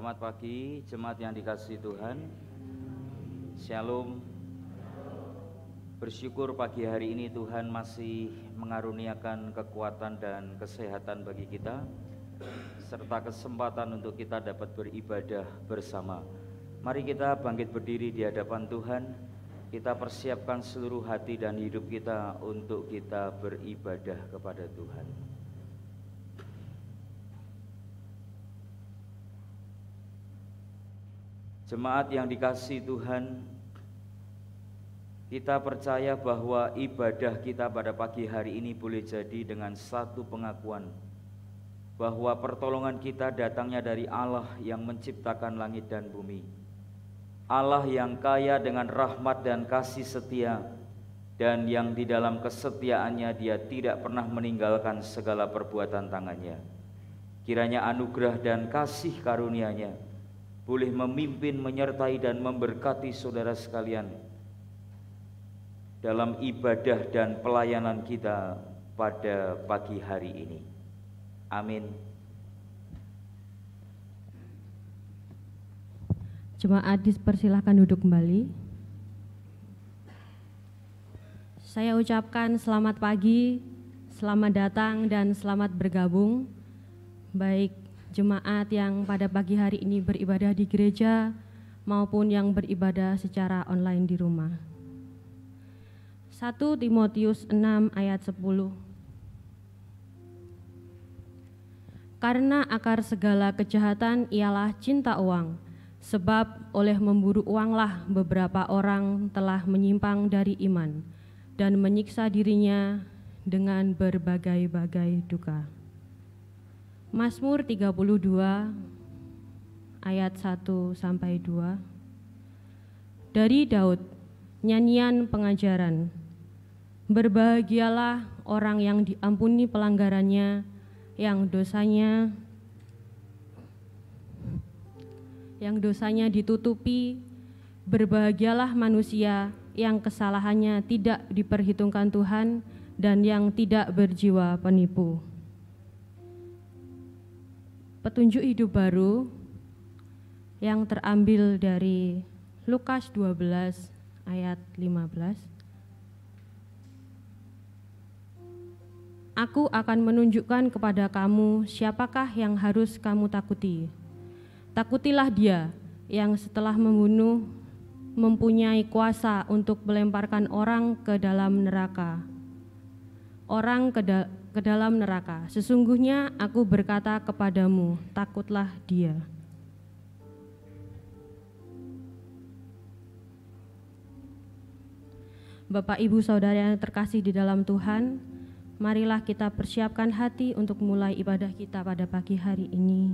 Selamat pagi, jemaat yang dikasihi Tuhan. Shalom. Bersyukur pagi hari ini Tuhan masih mengaruniakan kekuatan dan kesehatan bagi kita, serta kesempatan untuk kita dapat beribadah bersama. Mari kita bangkit berdiri di hadapan Tuhan. Kita persiapkan seluruh hati dan hidup kita untuk kita beribadah kepada Tuhan. Jemaat yang dikasihi Tuhan, kita percaya bahwa ibadah kita pada pagi hari ini boleh jadi dengan satu pengakuan bahwa pertolongan kita datangnya dari Allah yang menciptakan langit dan bumi, Allah yang kaya dengan rahmat dan kasih setia, dan yang di dalam kesetiaannya Dia tidak pernah meninggalkan segala perbuatan tangannya. Kiranya anugerah dan kasih karunia-Nya boleh memimpin, menyertai dan memberkati saudara sekalian dalam ibadah dan pelayanan kita pada pagi hari ini. Amin. Jemaat dipersilahkan duduk kembali. Saya ucapkan selamat pagi, selamat datang dan selamat bergabung, baik jemaat yang pada pagi hari ini beribadah di gereja maupun yang beribadah secara online di rumah. 1 Timotius 6 ayat 10. Karena akar segala kejahatan ialah cinta uang, sebab oleh memburu uanglah beberapa orang telah menyimpang dari iman dan menyiksa dirinya dengan berbagai-bagai duka. Mazmur 32 ayat 1-2. Dari Daud, nyanyian pengajaran. Berbahagialah orang yang diampuni pelanggarannya, yang dosanya ditutupi. Berbahagialah manusia yang kesalahannya tidak diperhitungkan Tuhan dan yang tidak berjiwa penipu. Petunjuk hidup baru yang terambil dari Lukas 12 ayat 15. Aku akan menunjukkan kepada kamu siapakah yang harus kamu takuti. Takutilah Dia yang setelah membunuh mempunyai kuasa untuk melemparkan orang ke dalam neraka. Ke dalam neraka. Sesungguhnya aku berkata kepadamu, takutlah Dia. Bapak, Ibu, Saudara yang terkasih di dalam Tuhan, marilah kita persiapkan hati untuk mulai ibadah kita pada pagi hari ini.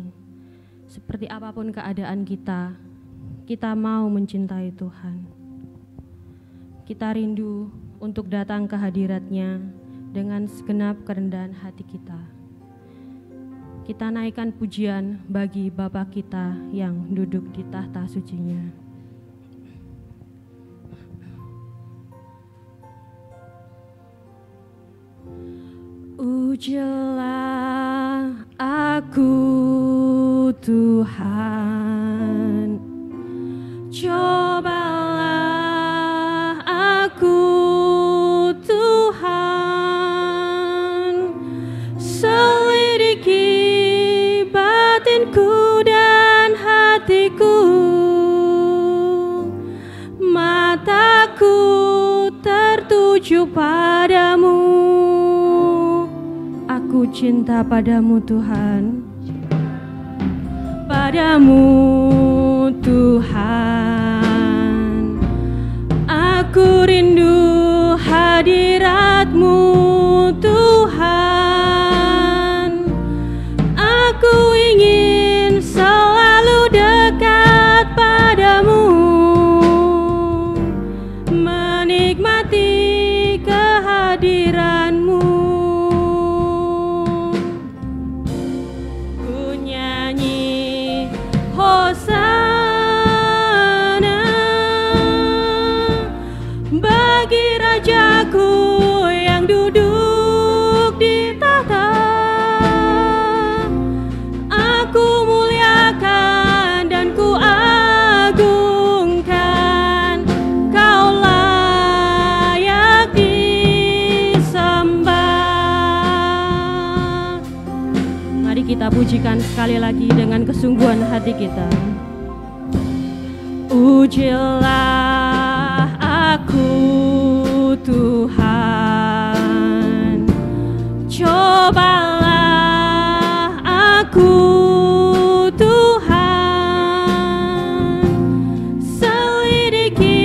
Seperti apapun keadaan kita mau mencintai Tuhan. Kita rindu untuk datang ke hadirat-Nya dengan segenap kerendahan hati kita. Kita naikkan pujian bagi Bapa kita yang duduk di tahta suci-Nya. Ujilah aku Tuhan, cobalah aku Tuhan, selidiki batinku dan hatiku, mataku tertuju padamu. Aku cinta padamu Tuhan, padamu Tuhan. Aku rindu hadirat-Mu Tuhan. Aku ingin selalu dekat padamu, menikmati kehadiran-Mu. Hosana bagi Rajaku yang pujikan sekali lagi dengan kesungguhan hati kita. Ujilah aku Tuhan, cobalah aku Tuhan, selidiki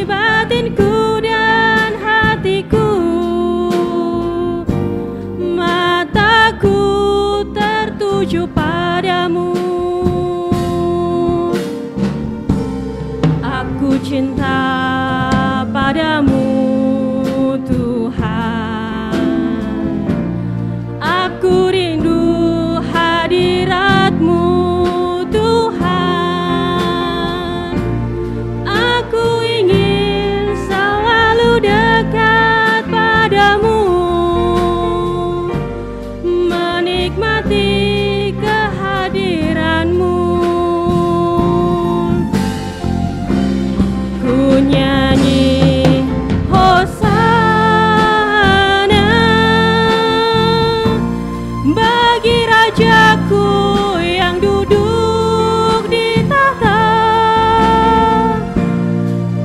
batinku dan hatiku, mataku tertuju padamu. Aku cinta padamu Tuhan, aku rindu hadirat-Mu Tuhan, aku ingin selalu dekat padamu, menikmati kehadiran-Mu. Ku nyanyi Hosana bagi Rajaku yang duduk di tahta.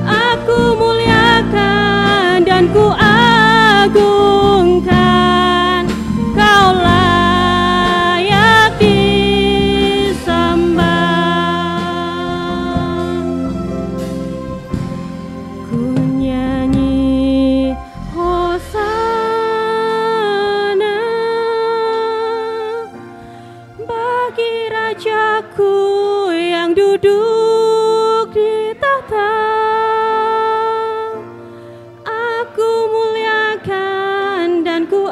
Aku muliakan dan ku agungkan, Kau layak disembah. Ku nyanyi Hosana bagi Rajaku yang duduk di tahta. Aku muliakan dan ku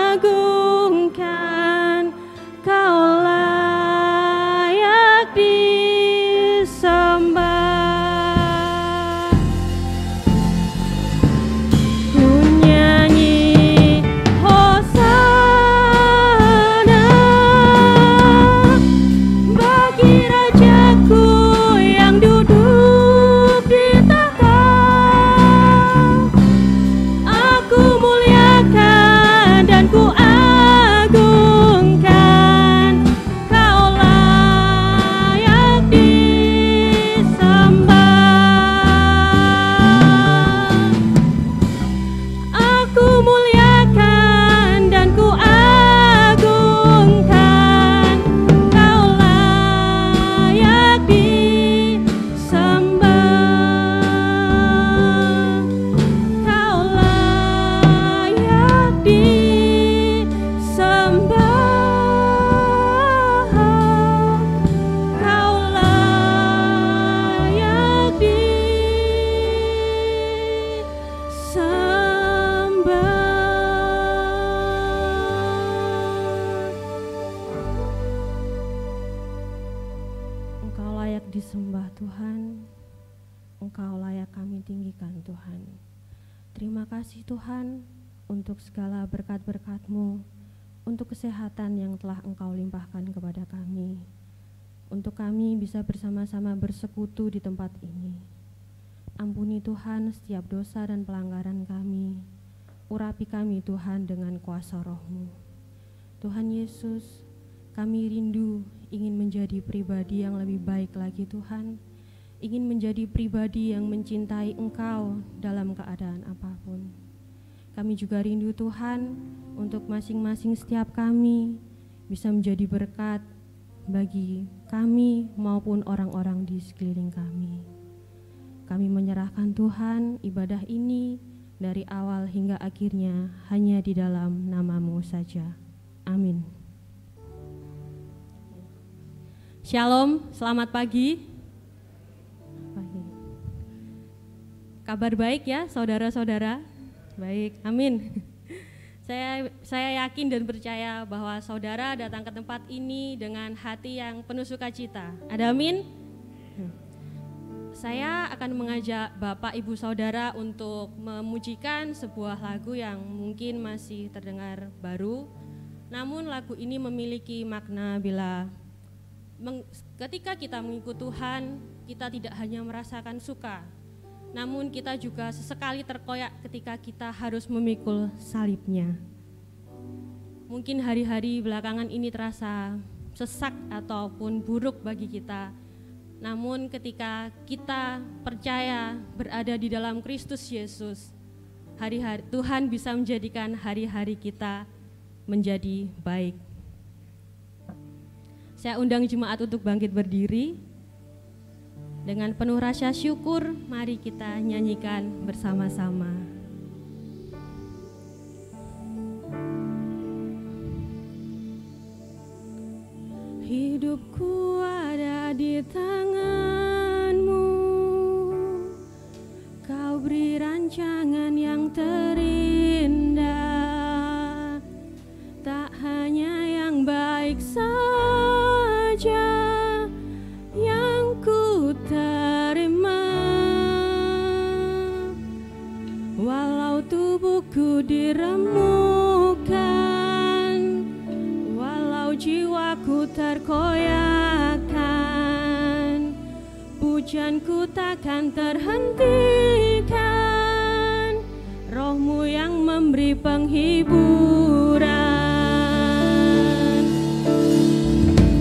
agungkan, Kau layak disembah. Ku nyanyi Hosana bagi Rajaku yang duduk di tahta. Aku muliakan dan ku agungkan, Kau layak disembah. Aku muliakan dan ku agungkan, Kau layak disembah. Kau layak disembah. Kau layak disembah. Engkau layak disembah Tuhan, Engkau layak kami tinggikan Tuhan. Terima kasih Tuhan untuk segala berkat-berkat-Mu, untuk kesehatan yang telah Engkau limpahkan kepada kami, untuk kami bisa bersama-sama bersekutu di tempat ini. Ampuni Tuhan setiap dosa dan pelanggaran kami, urapi kami Tuhan dengan kuasa Roh-Mu. Tuhan Yesus, kami rindu ingin menjadi pribadi yang lebih baik lagi Tuhan, ingin menjadi pribadi yang mencintai Engkau dalam keadaan apapun. Kami juga rindu Tuhan untuk masing-masing setiap kami bisa menjadi berkat bagi kami maupun orang-orang di sekeliling kami. Kami menyerahkan Tuhan ibadah ini dari awal hingga akhirnya hanya di dalam nama-Mu saja. Amin. Shalom, selamat pagi. Kabar baik ya saudara-saudara? Baik, amin. Saya yakin dan percaya bahwa saudara datang ke tempat ini dengan hati yang penuh sukacita. Ada amin? Saya akan mengajak Bapak Ibu Saudara untuk memujikan sebuah lagu yang mungkin masih terdengar baru. Namun lagu ini memiliki makna bila ketika kita mengikut Tuhan, kita tidak hanya merasakan suka, namun kita juga sesekali terkoyak ketika kita harus memikul salibnya. Mungkin hari-hari belakangan ini terasa sesak ataupun buruk bagi kita. Namun ketika kita percaya berada di dalam Kristus Yesus, hari-hari Tuhan bisa menjadikan hari-hari kita menjadi baik. Saya undang jemaat untuk bangkit berdiri. Dengan penuh rasa syukur, mari kita nyanyikan bersama-sama. Hidupku ada di tangan-Mu, Kau beri rancangan yang terindah, tak hanya yang baik saja yang ku terima. Walau tubuhku diremukkan, walau jiwaku terkoyakkan, pujianku takkan terhentikan, Roh-Mu yang memberi penghiburan.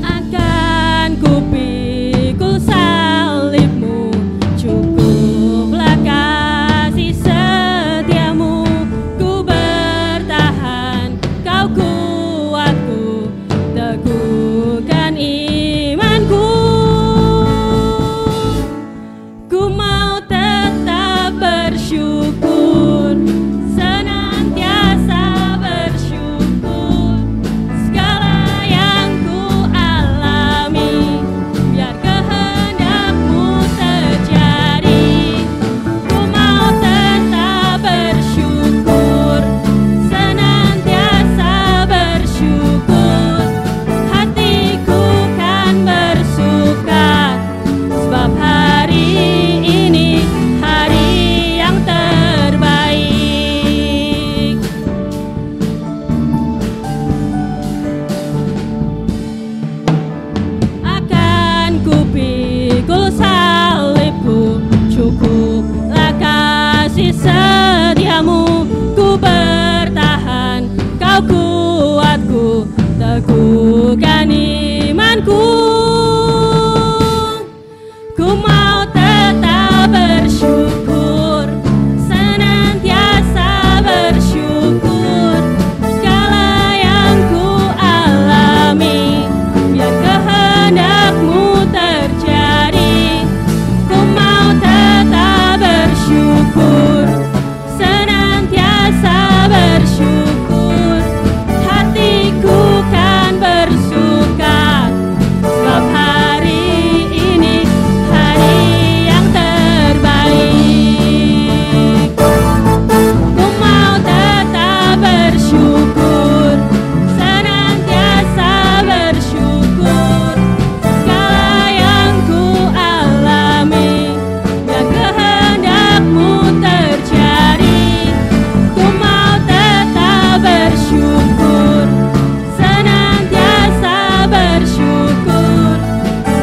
Akan ku pikul salib-Mu, cukuplah kasih setia-Mu, ku bertahan, Kau kuatku, teguhkan imanku. Ku mau tetap bersyukur, senantiasa bersyukur. Segala yang ku alami, biar kehendak-Mu terjadi. Ku mau tetap bersyukur, senantiasa bersyukur. Hatiku kan bersuka, sebab hari ini hari yang terbaik. Akan ku pikul salib-Ku, cukuplah kasih setia-Mu, ku bertahan, Kau kuatku, teguhkan imanku. Ku mau tetap bersyukur, senantiasa bersyukur. Segala yang ku alami, biar kehendak-Mu terjadi. Ku mau tetap bersyukur, senantiasa bersyukur. Hatiku kan bersuka, sebab hari ini hari yang terbaik. Ku mau tetap bersyukur, senantiasa bersyukur. Segala yang ku alami, biar kehendak-Mu terjadi. Ku mau tetap bersyukur, senantiasa bersyukur.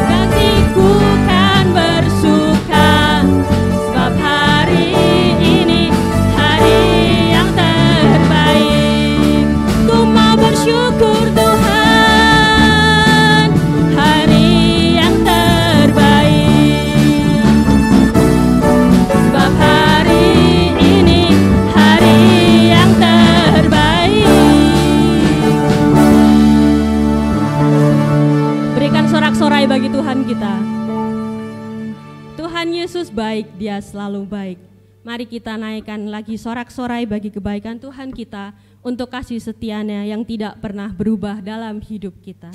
Hatiku kan bersuka, sebab hari ini hari yang terbaik. Ku mau bersyukur Tuhan, hari yang terbaik. Sebab hari ini hari yang terbaik. Berikan sorak-sorai bagi Tuhan kita. Tuhan Yesus baik, Dia selalu baik. Mari kita naikkan lagi sorak-sorai bagi kebaikan Tuhan kita, untuk kasih setia-Nya yang tidak pernah berubah dalam hidup kita.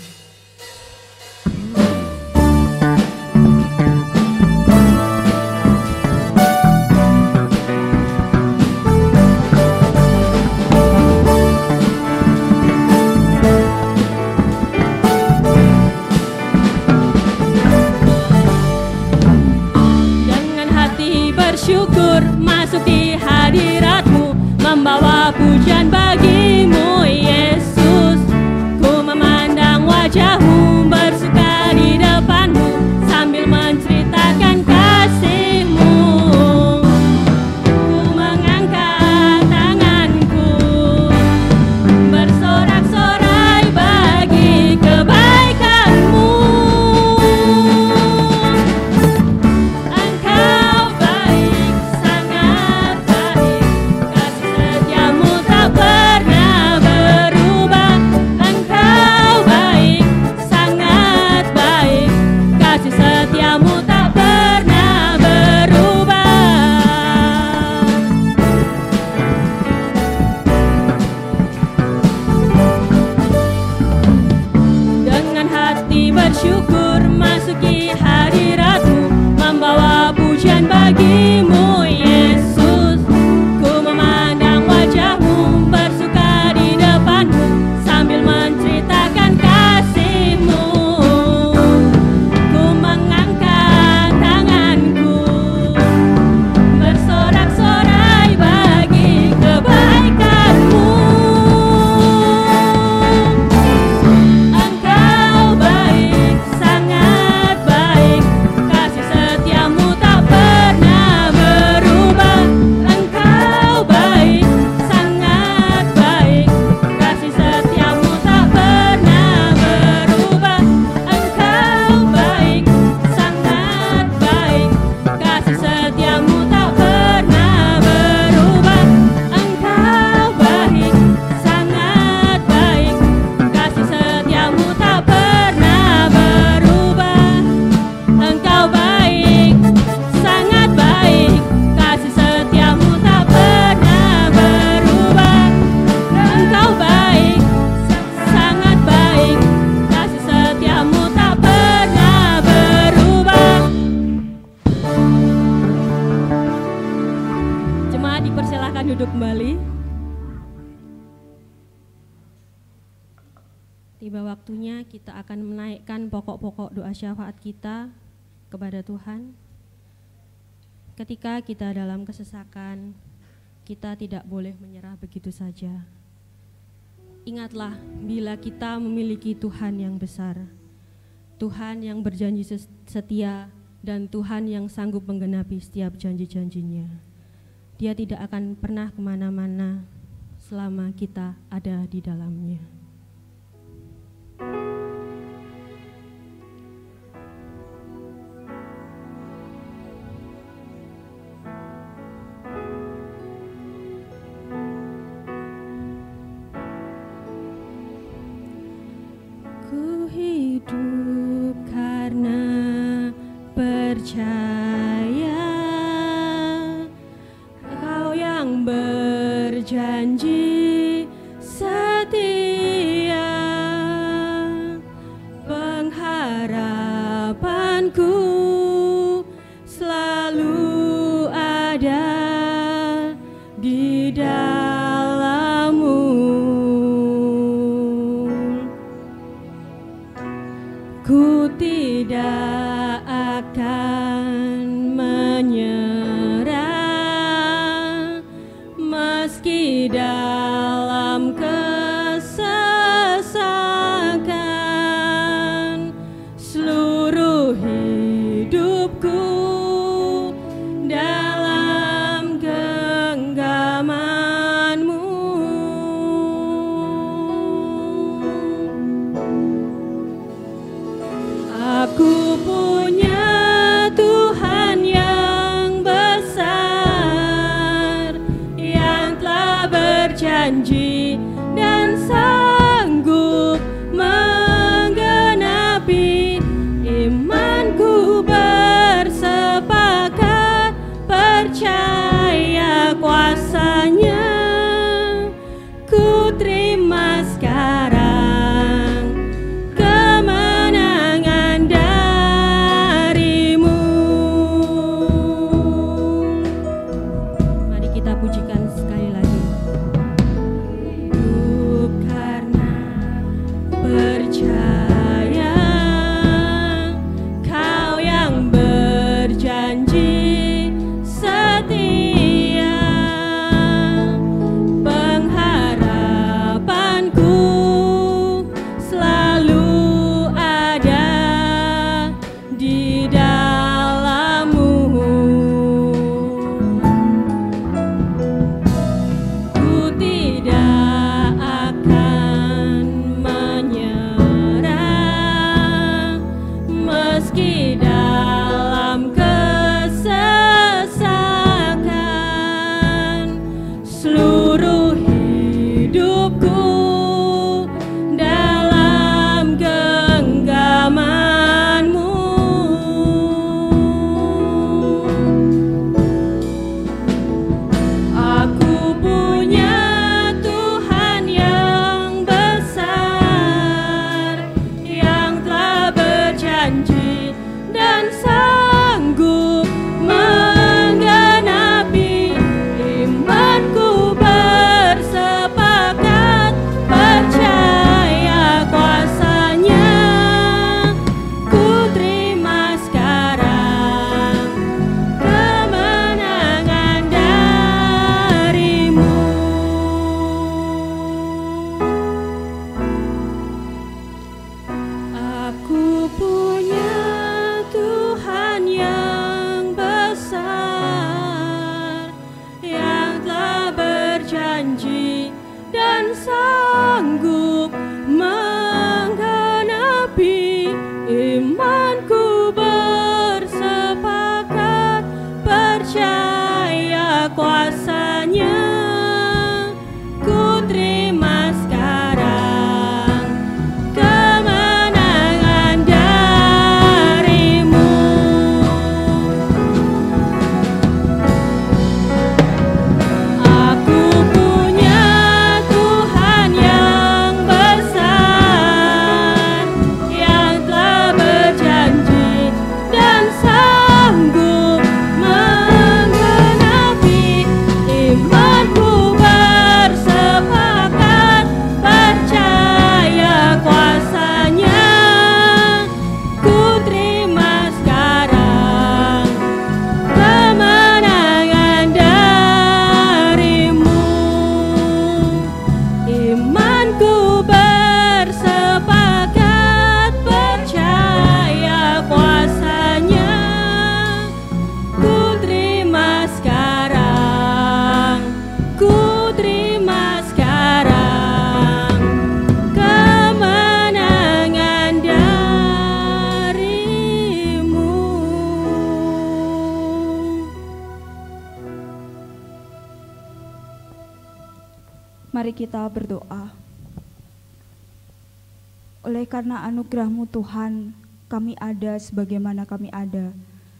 Dengan hati bersyukur masuk di hadirat-Mu, membawa pujian bagi-Mu Yesus. Ku memandang wajah-Mu, bersuka di depan-Mu, sambil menceritakan kasih-Mu. Ku mengangkat tanganku, bersorak-sorai Tiba waktunya kita akan menaikkan pokok-pokok doa syafaat kita kepada Tuhan. Ketika kita dalam kesesakan, kita tidak boleh menyerah begitu saja. Ingatlah, bila kita memiliki Tuhan yang besar, Tuhan yang berjanji setia, dan Tuhan yang sanggup menggenapi setiap janji-janjinya. Dia tidak akan pernah kemana-mana selama kita ada di dalamnya. Ku hidup karena percaya Kau yang berjanji setia, pengharapanku selalu ada di dalam-Mu. Ku tidak akan menyerah meski dalam kesesakan. Seluruh hidupku dalam genggaman-Mu. Aku punya Tuhan yang besar, yang telah berjanji dan sanggup menggenapi. Imanku bersepakat percaya kuasa-Nya. Ku terima sekarang kemenangan dari-Mu. Mari kita pujikan sekali lagi. Hidup karena percaya Kau yang berjanji setia, pengharapanku selalu ada di dalam-Mu. Ku tidak akan menyerah meski dalam kesesakan. Seluruh hidupku dalam genggaman-Mu. Aku punya Tuhan yang besar, yang telah berjanji dan sanggup menggenapi. Imanku bersepakat percaya kuasa-Nya. Ku terima sekarang kemenangan dari-Mu. Aku punya Tuhan yang besar, yang telah berjanji dan sanggup menggenapi. Imanku bersepakat percaya kuasa-Nya. Ku terima sekarang kemenangan dari-Mu. Aku punya Tuhan Mari kita berdoa. Oleh karena anugerah-Mu Tuhan, kami ada sebagaimana kami ada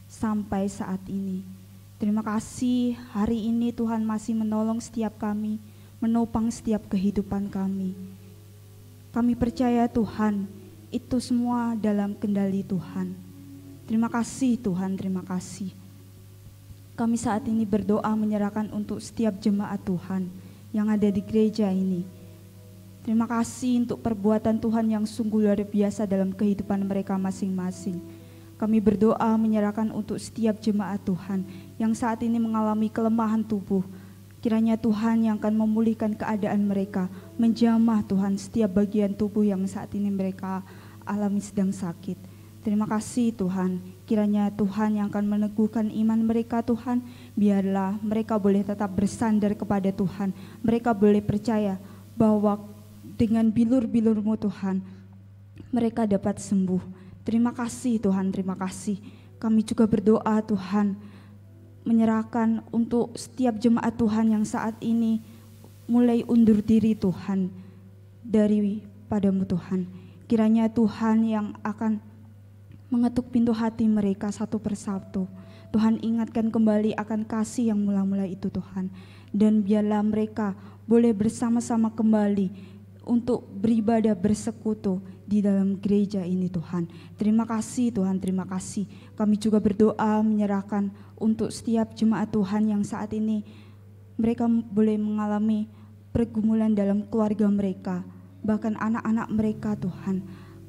sampai saat ini. Terima kasih hari ini Tuhan masih menolong setiap kami, menopang setiap kehidupan kami. Kami percaya Tuhan, itu semua dalam kendali Tuhan. Terima kasih Tuhan, terima kasih. Kami saat ini berdoa menyerahkan untuk setiap jemaat Tuhan yang ada di gereja ini. Terima kasih untuk perbuatan Tuhan yang sungguh luar biasa dalam kehidupan mereka masing-masing. Kami berdoa menyerahkan untuk setiap jemaat Tuhan yang saat ini mengalami kelemahan tubuh. Kiranya Tuhan yang akan memulihkan keadaan mereka, menjamah Tuhan setiap bagian tubuh yang saat ini mereka alami sedang sakit. Terima kasih Tuhan, kiranya Tuhan yang akan meneguhkan iman mereka Tuhan, biarlah mereka boleh tetap bersandar kepada Tuhan. Mereka boleh percaya bahwa dengan bilur-bilur-Mu Tuhan, mereka dapat sembuh. Terima kasih Tuhan, terima kasih. Kami juga berdoa Tuhan, menyerahkan untuk setiap jemaat Tuhan yang saat ini mulai undur diri Tuhan daripada-Mu Tuhan. Kiranya Tuhan yang akan mengetuk pintu hati mereka satu persatu. Tuhan ingatkan kembali akan kasih yang mula-mula itu Tuhan. Dan biarlah mereka boleh bersama-sama kembali untuk beribadah bersekutu di dalam gereja ini Tuhan. Terima kasih Tuhan, terima kasih. Kami juga berdoa menyerahkan untuk setiap jemaat Tuhan yang saat ini mereka boleh mengalami pergumulan dalam keluarga mereka, bahkan anak-anak mereka Tuhan.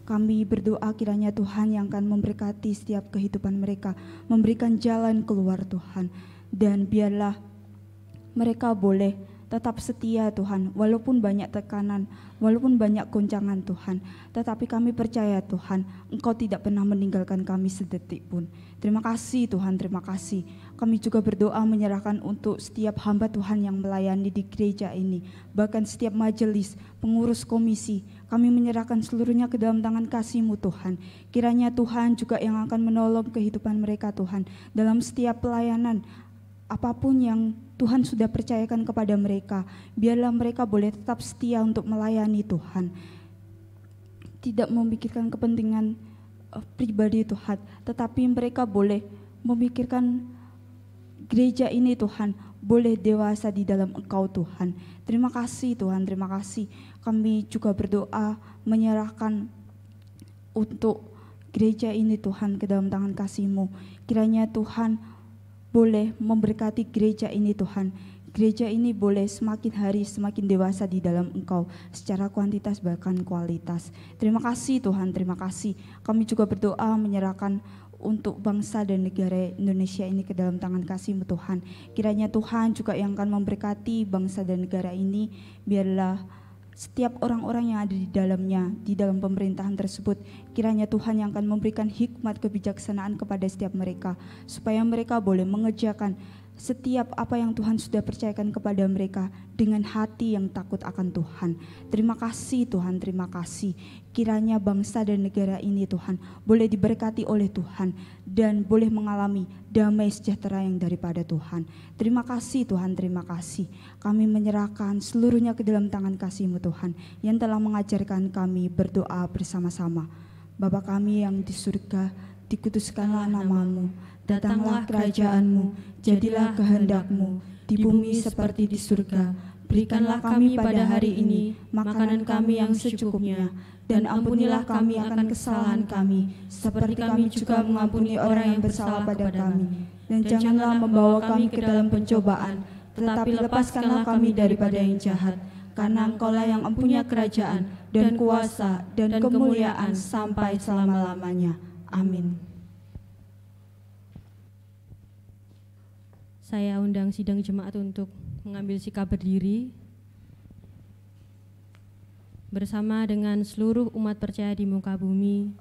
Kami berdoa kiranya Tuhan yang akan memberkati setiap kehidupan mereka, memberikan jalan keluar Tuhan. Dan biarlah mereka boleh tetap setia Tuhan, walaupun banyak tekanan, walaupun banyak goncangan Tuhan. Tetapi kami percaya Tuhan, Engkau tidak pernah meninggalkan kami sedetik pun. Terima kasih Tuhan, terima kasih. Kami juga berdoa menyerahkan untuk setiap hamba Tuhan yang melayani di gereja ini, bahkan setiap majelis, pengurus komisi. Kami menyerahkan seluruhnya ke dalam tangan kasih-Mu Tuhan. Kiranya Tuhan juga yang akan menolong kehidupan mereka Tuhan, dalam setiap pelayanan, apapun yang Tuhan sudah percayakan kepada mereka, biarlah mereka boleh tetap setia untuk melayani Tuhan. Tidak memikirkan kepentingan pribadi Tuhan, tetapi mereka boleh memikirkan gereja ini Tuhan, boleh dewasa di dalam Engkau Tuhan. Terima kasih Tuhan, terima kasih. Kami juga berdoa menyerahkan untuk gereja ini Tuhan ke dalam tangan kasih-Mu. Kiranya Tuhan boleh memberkati gereja ini Tuhan. Gereja ini boleh semakin hari semakin dewasa di dalam Engkau, secara kuantitas bahkan kualitas. Terima kasih Tuhan, terima kasih. Kami juga berdoa menyerahkan untuk bangsa dan negara Indonesia ini ke dalam tangan kasih-Mu Tuhan. Kiranya Tuhan juga yang akan memberkati bangsa dan negara ini. Biarlah setiap orang-orang yang ada di dalamnya, di dalam pemerintahan tersebut, kiranya Tuhan yang akan memberikan hikmat kebijaksanaan kepada setiap mereka, supaya mereka boleh mengerjakan setiap apa yang Tuhan sudah percayakan kepada mereka dengan hati yang takut akan Tuhan. Terima kasih Tuhan, terima kasih. Kiranya bangsa dan negara ini Tuhan boleh diberkati oleh Tuhan dan boleh mengalami damai sejahtera yang daripada Tuhan. Terima kasih Tuhan, terima kasih. Kami menyerahkan seluruhnya ke dalam tangan kasih-Mu Tuhan yang telah mengajarkan kami berdoa bersama-sama. Bapa kami yang di surga, dikuduskanlah nama-Mu, datanglah kerajaan-Mu, jadilah kehendak-Mu di bumi seperti di surga. Berikanlah kami pada hari ini makanan kami yang secukupnya, dan ampunilah kami akan kesalahan kami, seperti kami juga mengampuni orang yang bersalah pada kami. Dan janganlah membawa kami ke dalam pencobaan, tetapi lepaskanlah kami daripada yang jahat. Karena Engkau-lah yang mempunyai kerajaan dan kuasa dan kemuliaan sampai selama-lamanya. Amin. Saya undang sidang jemaat untuk mengambil sikap berdiri bersama dengan seluruh umat percaya di muka bumi.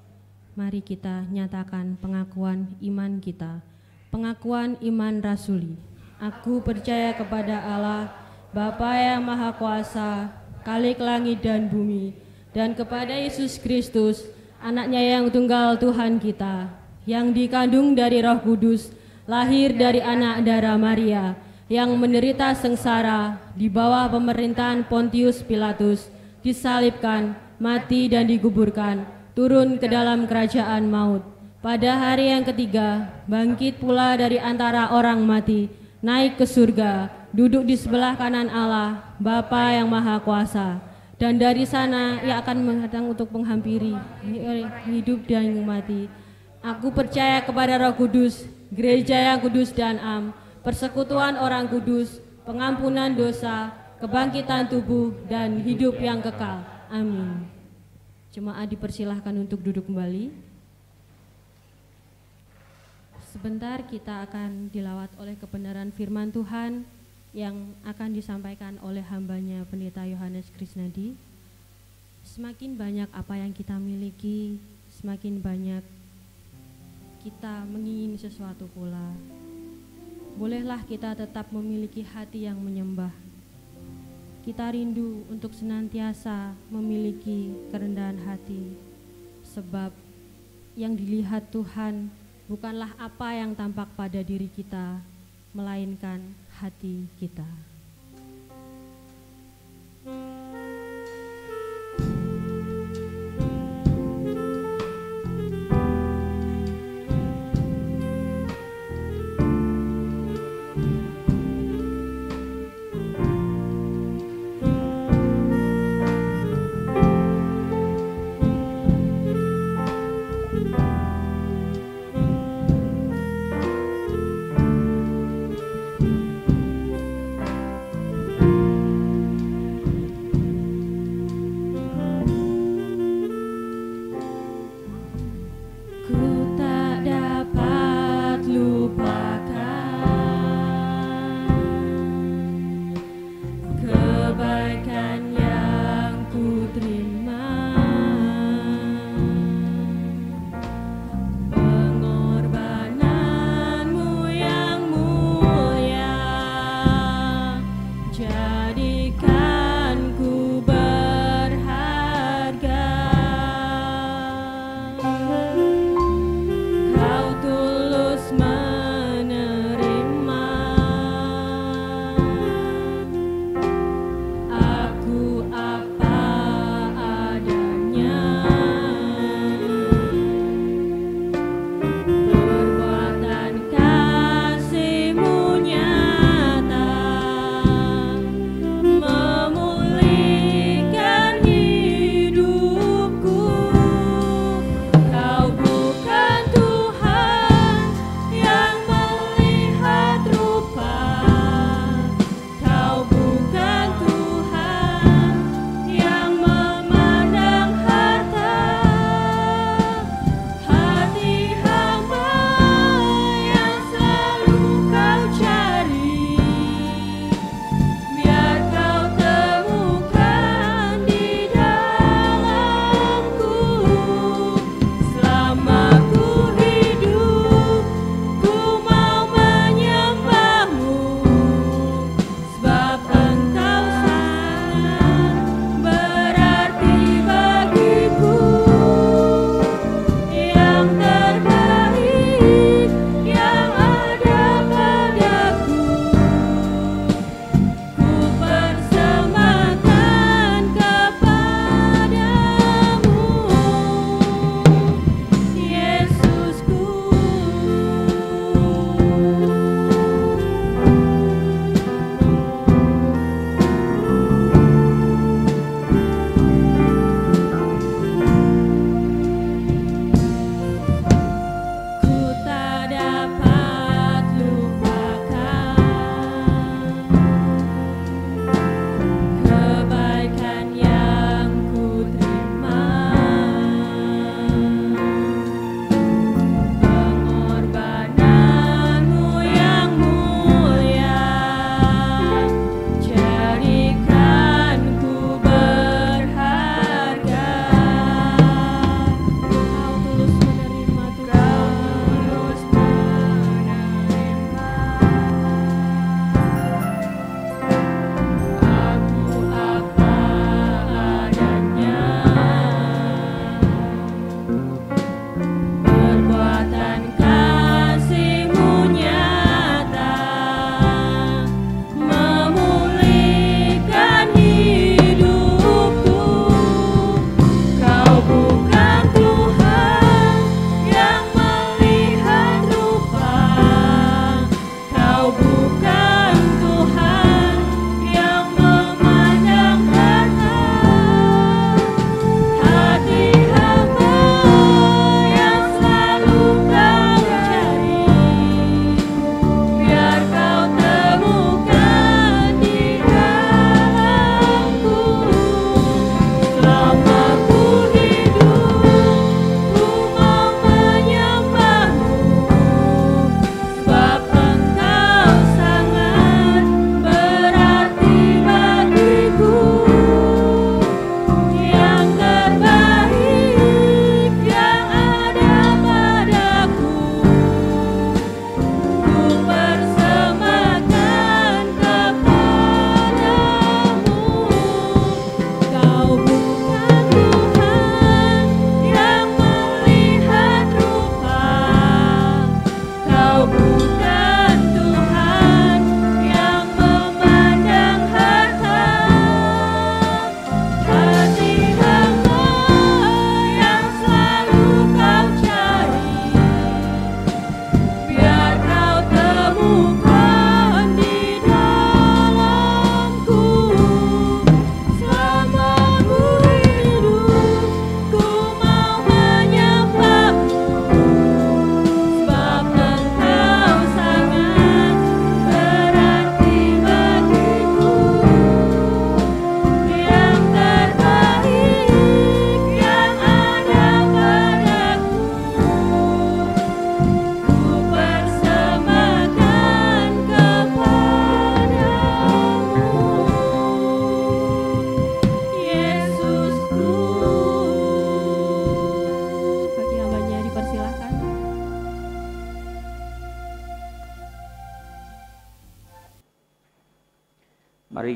Mari kita nyatakan pengakuan iman kita. Pengakuan iman rasuli. Aku percaya kepada Allah, Bapa yang Maha Kuasa, Khalik langit dan bumi, dan kepada Yesus Kristus, Anaknya yang tunggal Tuhan kita, yang dikandung dari Roh Kudus, lahir dari anak darah Maria, yang menderita sengsara di bawah pemerintahan Pontius Pilatus, disalibkan, mati dan dikuburkan, turun ke dalam kerajaan maut. Pada hari yang ketiga, bangkit pula dari antara orang mati, naik ke surga, duduk di sebelah kanan Allah, Bapa yang Maha Kuasa. Dan dari sana ia akan menghadang untuk menghampiri hidup dan yang mati. Aku percaya kepada Roh Kudus, gereja yang kudus dan am, persekutuan orang kudus, pengampunan dosa, kebangkitan tubuh, dan hidup yang kekal. Amin. Jemaat dipersilahkan untuk duduk kembali. Sebentar kita akan dilawat oleh kebenaran firman Tuhan yang akan disampaikan oleh hambanya Pendeta Yohanes Krisnadi. Semakin banyak apa yang kita miliki, semakin banyak kita mengingini sesuatu pula. Bolehlah kita tetap memiliki hati yang menyembah. Kita rindu untuk senantiasa memiliki kerendahan hati, sebab yang dilihat Tuhan bukanlah apa yang tampak pada diri kita, melainkan hati kita.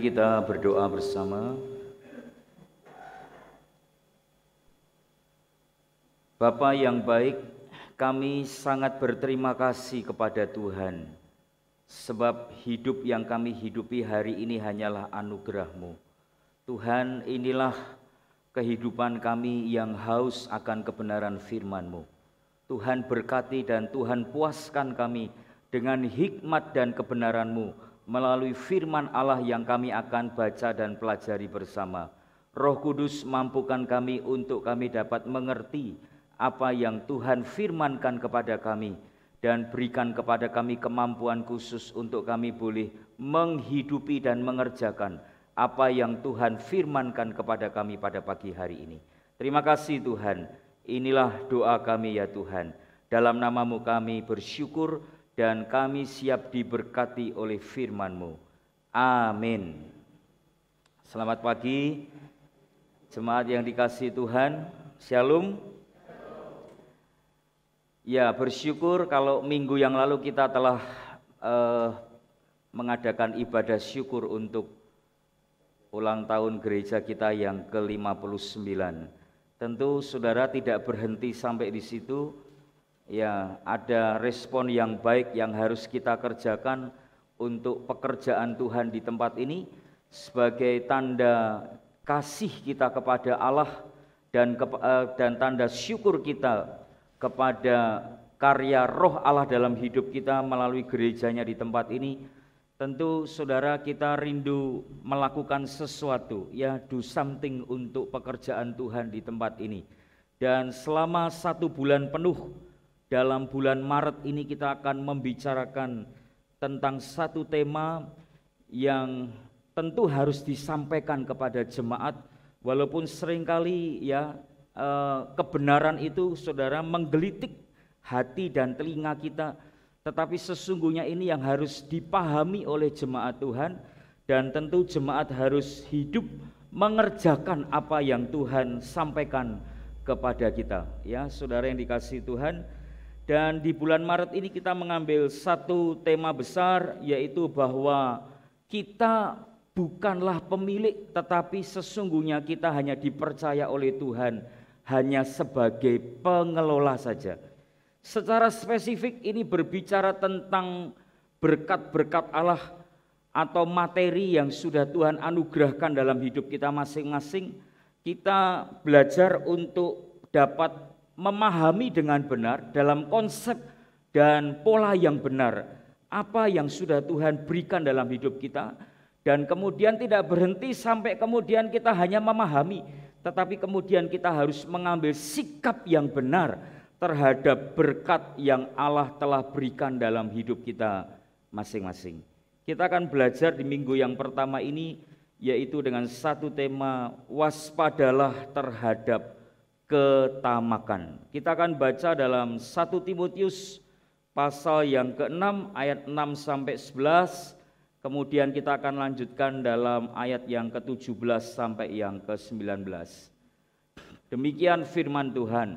Mari kita berdoa bersama. Bapa yang baik, kami sangat berterima kasih kepada Tuhan, sebab hidup yang kami hidupi hari ini hanyalah anugerah-Mu. Tuhan, inilah kehidupan kami yang haus akan kebenaran firman-Mu. Tuhan berkati dan Tuhan puaskan kami dengan hikmat dan kebenaran-Mu melalui firman Allah yang kami akan baca dan pelajari bersama. Roh Kudus, mampukan kami untuk kami dapat mengerti apa yang Tuhan firmankan kepada kami, dan berikan kepada kami kemampuan khusus untuk kami boleh menghidupi dan mengerjakan apa yang Tuhan firmankan kepada kami pada pagi hari ini. Terima kasih Tuhan, inilah doa kami ya Tuhan. Dalam nama-Mu kami bersyukur dan kami siap diberkati oleh firman-Mu. Amin. Selamat pagi jemaat yang dikasihi Tuhan. Shalom. Ya, bersyukur kalau minggu yang lalu kita telah mengadakan ibadah syukur untuk ulang tahun gereja kita yang ke-59. Tentu saudara tidak berhenti sampai di situ. Ya, ada respon yang baik yang harus kita kerjakan untuk pekerjaan Tuhan di tempat ini sebagai tanda kasih kita kepada Allah dan tanda syukur kita kepada karya roh Allah dalam hidup kita melalui gerejanya di tempat ini. Tentu saudara kita rindu melakukan sesuatu, ya, do something untuk pekerjaan Tuhan di tempat ini. Dan selama 1 bulan penuh, dalam bulan Maret ini kita akan membicarakan tentang satu tema yang tentu harus disampaikan kepada jemaat, walaupun seringkali ya kebenaran itu saudara menggelitik hati dan telinga kita, tetapi sesungguhnya ini yang harus dipahami oleh jemaat Tuhan, dan tentu jemaat harus hidup mengerjakan apa yang Tuhan sampaikan kepada kita, ya saudara yang dikasihi Tuhan. Dan di bulan Maret ini kita mengambil satu tema besar, yaitu bahwa kita bukanlah pemilik, tetapi sesungguhnya kita hanya dipercaya oleh Tuhan hanya sebagai pengelola saja. Secara spesifik ini berbicara tentang berkat-berkat Allah atau materi yang sudah Tuhan anugerahkan dalam hidup kita masing-masing. Kita belajar untuk dapat memahami dengan benar dalam konsep dan pola yang benar apa yang sudah Tuhan berikan dalam hidup kita, dan kemudian tidak berhenti sampai kemudian kita hanya memahami, tetapi kemudian kita harus mengambil sikap yang benar terhadap berkat yang Allah telah berikan dalam hidup kita masing-masing. Kita akan belajar di minggu yang pertama ini, yaitu dengan satu tema, waspadalah terhadap ketamakan. Kita akan baca dalam 1 Timotius pasal yang ke-6 ayat 6 sampai 11. Kemudian kita akan lanjutkan dalam ayat yang ke-17 sampai yang ke-19. Demikian firman Tuhan.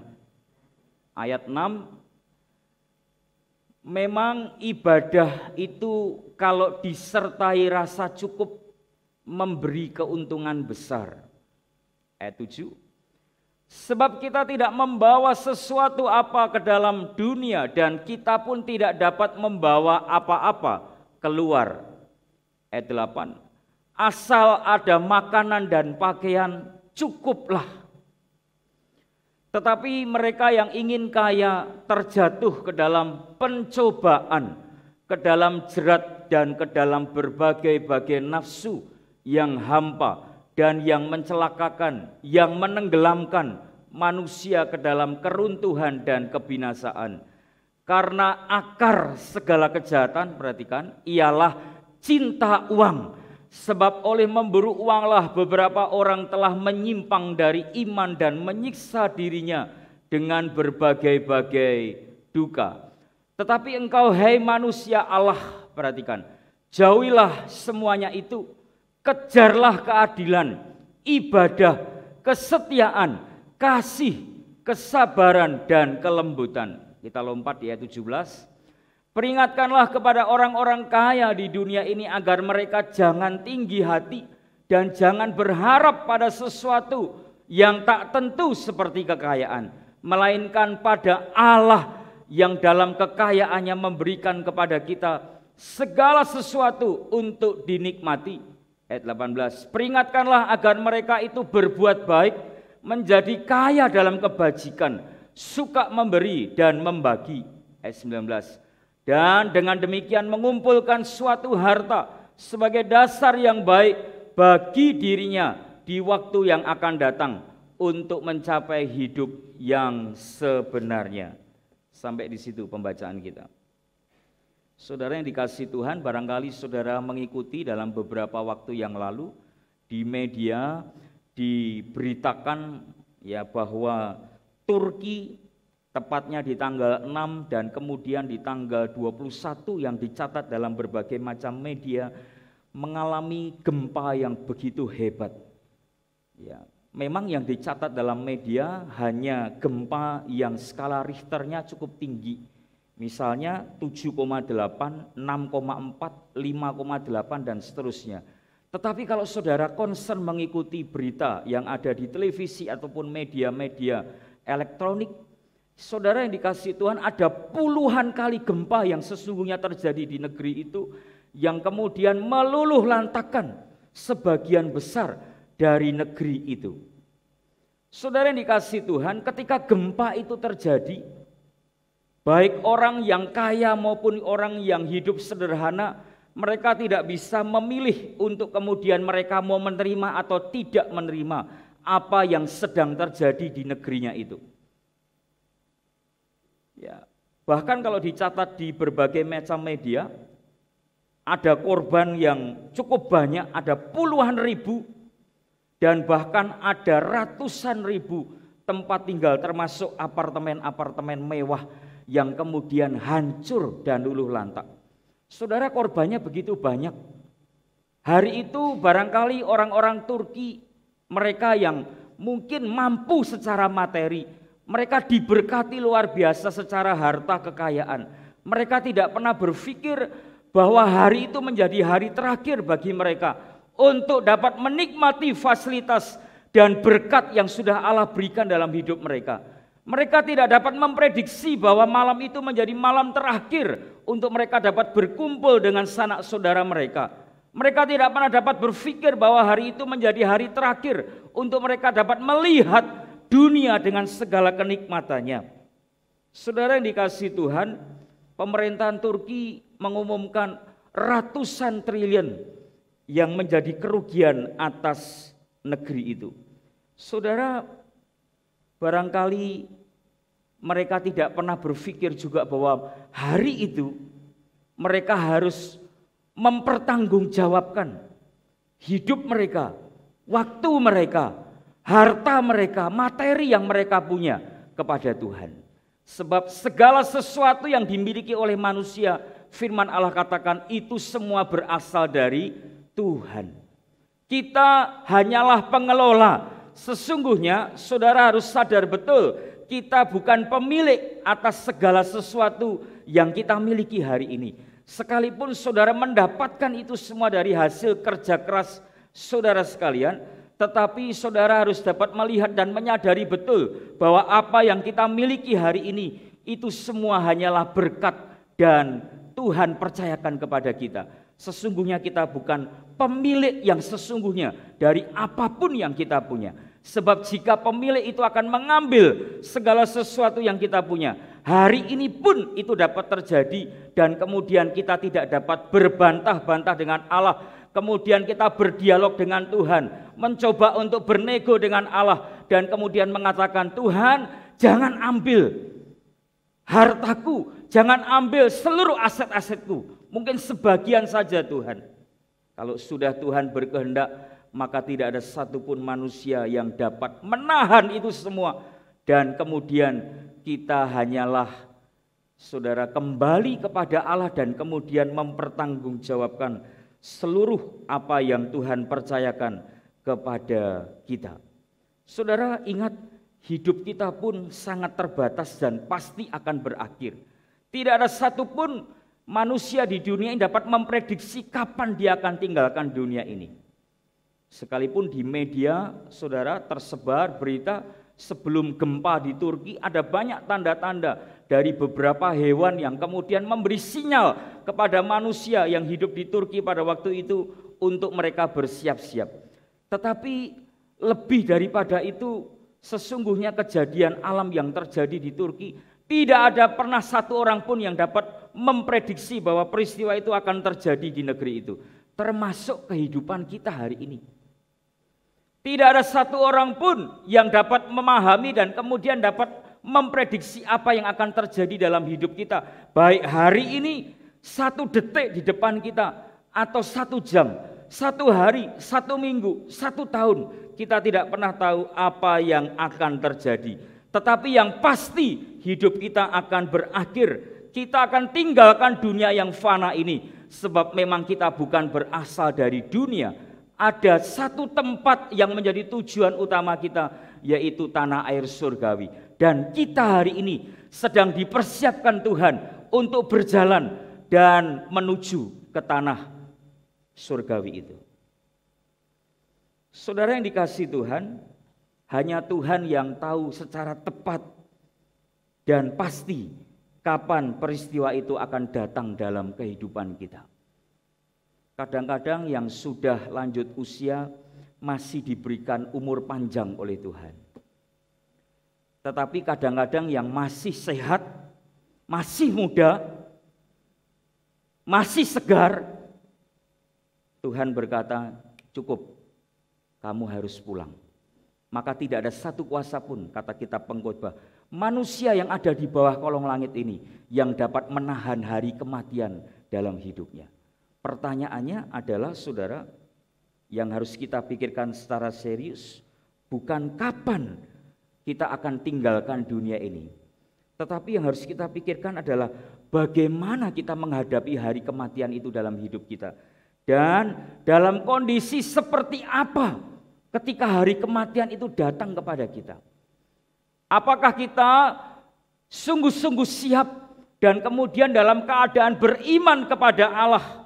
Ayat 6, memang ibadah itu kalau disertai rasa cukup memberi keuntungan besar. Ayat 7, sebab kita tidak membawa sesuatu apa ke dalam dunia, dan kita pun tidak dapat membawa apa-apa keluar. Ayat 8, asal ada makanan dan pakaian cukuplah. Tetapi mereka yang ingin kaya terjatuh ke dalam pencobaan, ke dalam jerat dan ke dalam berbagai-bagai nafsu yang hampa dan yang mencelakakan, yang menenggelamkan manusia ke dalam keruntuhan dan kebinasaan. Karena akar segala kejahatan, perhatikan, ialah cinta uang. Sebab oleh memburu uanglah beberapa orang telah menyimpang dari iman dan menyiksa dirinya dengan berbagai-bagai duka. Tetapi engkau, hai manusia Allah, perhatikan, jauhilah semuanya itu, kejarlah keadilan, ibadah, kesetiaan, kasih, kesabaran, dan kelembutan. Kita lompat di ayat 17. Peringatkanlah kepada orang-orang kaya di dunia ini agar mereka jangan tinggi hati dan jangan berharap pada sesuatu yang tak tentu seperti kekayaan, melainkan pada Allah yang dalam kekayaannya memberikan kepada kita segala sesuatu untuk dinikmati. Ayat 18, peringatkanlah agar mereka itu berbuat baik, menjadi kaya dalam kebajikan, suka memberi dan membagi. Ayat 19, dan dengan demikian mengumpulkan suatu harta sebagai dasar yang baik bagi dirinya di waktu yang akan datang untuk mencapai hidup yang sebenarnya. Sampai di situ pembacaan kita. Saudara yang dikasihi Tuhan, barangkali saudara mengikuti dalam beberapa waktu yang lalu di media diberitakan ya bahwa Turki tepatnya di tanggal 6 dan kemudian di tanggal 21 yang dicatat dalam berbagai macam media mengalami gempa yang begitu hebat. Ya, memang yang dicatat dalam media hanya gempa yang skala Richternya cukup tinggi. Misalnya 7,8, 6,4, 5,8 dan seterusnya. Tetapi kalau saudara concern mengikuti berita yang ada di televisi ataupun media-media elektronik, saudara yang dikasihi Tuhan, ada puluhan kali gempa yang sesungguhnya terjadi di negeri itu yang kemudian meluluh lantakkan sebagian besar dari negeri itu. Saudara yang dikasihi Tuhan, ketika gempa itu terjadi, baik orang yang kaya maupun orang yang hidup sederhana, mereka tidak bisa memilih untuk kemudian mereka mau menerima atau tidak menerima apa yang sedang terjadi di negerinya itu. Ya, bahkan kalau dicatat di berbagai macam media, ada korban yang cukup banyak, ada puluhan ribu, dan bahkan ada ratusan ribu tempat tinggal termasuk apartemen-apartemen mewah yang kemudian hancur dan luluh lantak. Saudara, korbannya begitu banyak. Hari itu barangkali orang-orang Turki, mereka yang mungkin mampu secara materi, mereka diberkati luar biasa secara harta kekayaan. Mereka tidak pernah berpikir bahwa hari itu menjadi hari terakhir bagi mereka untuk dapat menikmati fasilitas dan berkat yang sudah Allah berikan dalam hidup mereka. Mereka tidak dapat memprediksi bahwa malam itu menjadi malam terakhir untuk mereka dapat berkumpul dengan sanak saudara mereka. Mereka tidak pernah dapat berpikir bahwa hari itu menjadi hari terakhir untuk mereka dapat melihat dunia dengan segala kenikmatannya. Saudara yang dikasihi Tuhan, pemerintahan Turki mengumumkan ratusan triliun yang menjadi kerugian atas negeri itu. Saudara, barangkali mereka tidak pernah berpikir juga bahwa hari itu mereka harus mempertanggungjawabkan hidup mereka, waktu mereka, harta mereka, materi yang mereka punya kepada Tuhan. Sebab segala sesuatu yang dimiliki oleh manusia, firman Allah katakan itu semua berasal dari Tuhan. Kita hanyalah pengelola. Sesungguhnya saudara harus sadar betul, kita bukan pemilik atas segala sesuatu yang kita miliki hari ini. Sekalipun saudara mendapatkan itu semua dari hasil kerja keras saudara sekalian, tetapi saudara harus dapat melihat dan menyadari betul bahwa apa yang kita miliki hari ini itu semua hanyalah berkat dan Tuhan percayakan kepada kita. Sesungguhnya kita bukan pemilik yang sesungguhnya dari apapun yang kita punya. Sebab jika pemilik itu akan mengambil segala sesuatu yang kita punya, hari ini pun itu dapat terjadi dan kemudian kita tidak dapat berbantah-bantah dengan Allah. Kemudian kita berdialog dengan Tuhan, mencoba untuk bernego dengan Allah dan kemudian mengatakan, Tuhan jangan ambil hartaku, jangan ambil seluruh aset-asetku, mungkin sebagian saja Tuhan. Kalau sudah Tuhan berkehendak, maka tidak ada satupun manusia yang dapat menahan itu semua. Dan kemudian kita hanyalah saudara kembali kepada Allah dan kemudian mempertanggungjawabkan seluruh apa yang Tuhan percayakan kepada kita. Saudara ingat, hidup kita pun sangat terbatas dan pasti akan berakhir. Tidak ada satupun manusia di dunia ini dapat memprediksi kapan dia akan tinggalkan dunia ini. Sekalipun di media, saudara, tersebar berita sebelum gempa di Turki ada banyak tanda-tanda dari beberapa hewan yang kemudian memberi sinyal kepada manusia yang hidup di Turki pada waktu itu untuk mereka bersiap-siap. Tetapi lebih daripada itu, sesungguhnya kejadian alam yang terjadi di Turki tidak ada pernah satu orang pun yang dapat memprediksi bahwa peristiwa itu akan terjadi di negeri itu, termasuk kehidupan kita hari ini. Tidak ada satu orang pun yang dapat memahami dan kemudian dapat memprediksi apa yang akan terjadi dalam hidup kita, baik hari ini, 1 detik di depan kita, atau 1 jam, 1 hari, 1 minggu, 1 tahun. Kita tidak pernah tahu apa yang akan terjadi. Tetapi yang pasti hidup kita akan berakhir. Kita akan tinggalkan dunia yang fana ini. Sebab memang kita bukan berasal dari dunia. Ada satu tempat yang menjadi tujuan utama kita, yaitu tanah air surgawi. Dan kita hari ini sedang dipersiapkan Tuhan untuk berjalan dan menuju ke tanah surgawi itu. Saudara yang dikasihi Tuhan, hanya Tuhan yang tahu secara tepat dan pasti kapan peristiwa itu akan datang dalam kehidupan kita. Kadang-kadang yang sudah lanjut usia masih diberikan umur panjang oleh Tuhan. Tetapi kadang-kadang yang masih sehat, masih muda, masih segar, Tuhan berkata, cukup, kamu harus pulang. Maka tidak ada satu kuasa pun, kata kitab Pengkhotbah, manusia yang ada di bawah kolong langit ini yang dapat menahan hari kematian dalam hidupnya. Pertanyaannya adalah, saudara, yang harus kita pikirkan secara serius, bukan kapan kita akan tinggalkan dunia ini, tetapi yang harus kita pikirkan adalah bagaimana kita menghadapi hari kematian itu dalam hidup kita. Dan dalam kondisi seperti apa ketika hari kematian itu datang kepada kita. Apakah kita sungguh-sungguh siap dan kemudian dalam keadaan beriman kepada Allah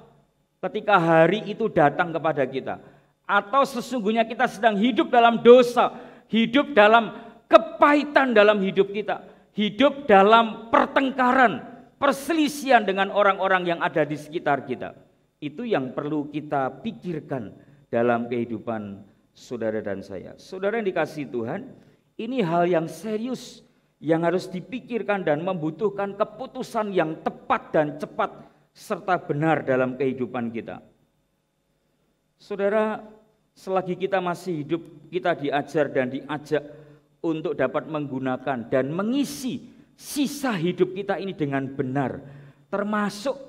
ketika hari itu datang kepada kita? Atau sesungguhnya kita sedang hidup dalam dosa, hidup dalam kepahitan dalam hidup kita, hidup dalam pertengkaran, perselisihan dengan orang-orang yang ada di sekitar kita. Itu yang perlu kita pikirkan dalam kehidupan saudara dan saya. Saudara yang dikasihi Tuhan, ini hal yang serius yang harus dipikirkan dan membutuhkan keputusan yang tepat dan cepat serta benar dalam kehidupan kita. Saudara, selagi kita masih hidup, kita diajar dan diajak untuk dapat menggunakan dan mengisi sisa hidup kita ini dengan benar, termasuk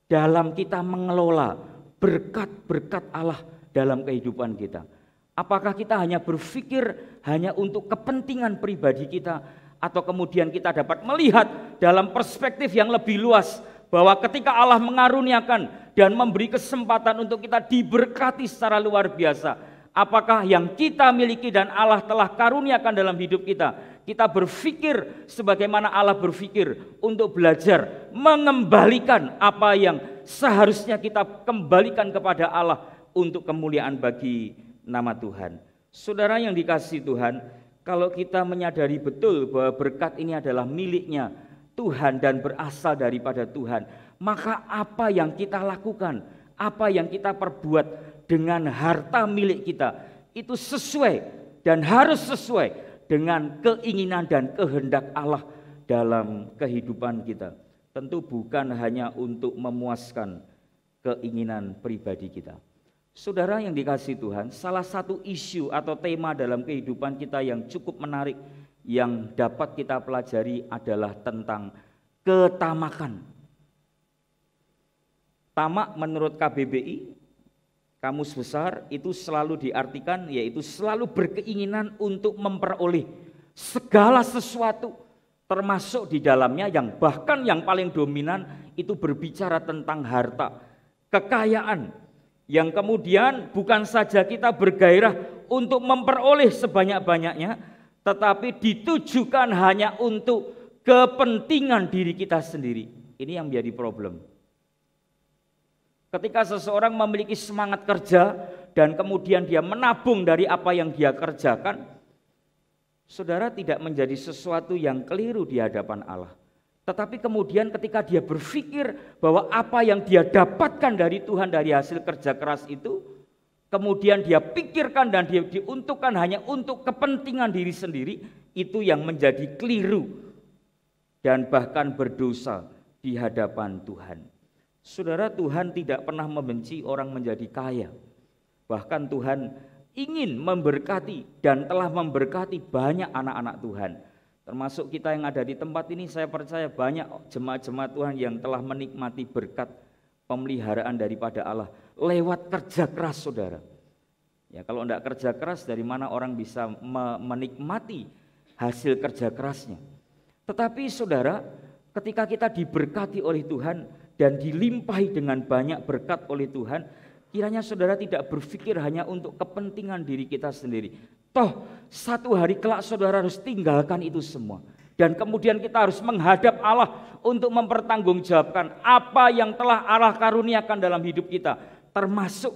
dalam kita mengelola berkat-berkat Allah dalam kehidupan kita. Apakah kita hanya berpikir hanya untuk kepentingan pribadi kita, atau kemudian kita dapat melihat dalam perspektif yang lebih luas bahwa ketika Allah mengaruniakan dan memberi kesempatan untuk kita diberkati secara luar biasa, apakah yang kita miliki dan Allah telah karuniakan dalam hidup kita, kita berpikir sebagaimana Allah berpikir untuk belajar mengembalikan apa yang seharusnya kita kembalikan kepada Allah untuk kemuliaan bagi nama Tuhan. Saudara yang dikasihi Tuhan, kalau kita menyadari betul bahwa berkat ini adalah miliknya Tuhan dan berasal daripada Tuhan, maka apa yang kita lakukan, apa yang kita perbuat dengan harta milik kita, itu sesuai dan harus sesuai dengan keinginan dan kehendak Allah dalam kehidupan kita. Tentu bukan hanya untuk memuaskan keinginan pribadi kita. Saudara yang dikasihi Tuhan, salah satu isu atau tema dalam kehidupan kita yang cukup menarik yang dapat kita pelajari adalah tentang ketamakan. Tamak menurut KBBI, Kamus Besar, itu selalu diartikan yaitu selalu berkeinginan untuk memperoleh segala sesuatu, termasuk di dalamnya yang bahkan yang paling dominan itu berbicara tentang harta, kekayaan, yang kemudian bukan saja kita bergairah untuk memperoleh sebanyak-banyaknya, tetapi ditujukan hanya untuk kepentingan diri kita sendiri. Ini yang menjadi problem. Ketika seseorang memiliki semangat kerja dan kemudian dia menabung dari apa yang dia kerjakan, saudara, tidak menjadi sesuatu yang keliru di hadapan Allah. Tetapi kemudian ketika dia berpikir bahwa apa yang dia dapatkan dari Tuhan dari hasil kerja keras itu, kemudian dia pikirkan dan dia diuntukkan hanya untuk kepentingan diri sendiri, itu yang menjadi keliru dan bahkan berdosa di hadapan Tuhan. Saudara, Tuhan tidak pernah membenci orang menjadi kaya. Bahkan Tuhan ingin memberkati dan telah memberkati banyak anak-anak Tuhan. Termasuk kita yang ada di tempat ini, saya percaya banyak jemaat-jemaat Tuhan yang telah menikmati berkat pemeliharaan daripada Allah lewat kerja keras, saudara. Ya, kalau tidak kerja keras, dari mana orang bisa menikmati hasil kerja kerasnya? Tetapi saudara, ketika kita diberkati oleh Tuhan dan dilimpahi dengan banyak berkat oleh Tuhan, kiranya saudara tidak berpikir hanya untuk kepentingan diri kita sendiri. Toh satu hari kelak saudara harus tinggalkan itu semua. Dan kemudian kita harus menghadap Allah untuk mempertanggungjawabkan apa yang telah Allah karuniakan dalam hidup kita. Termasuk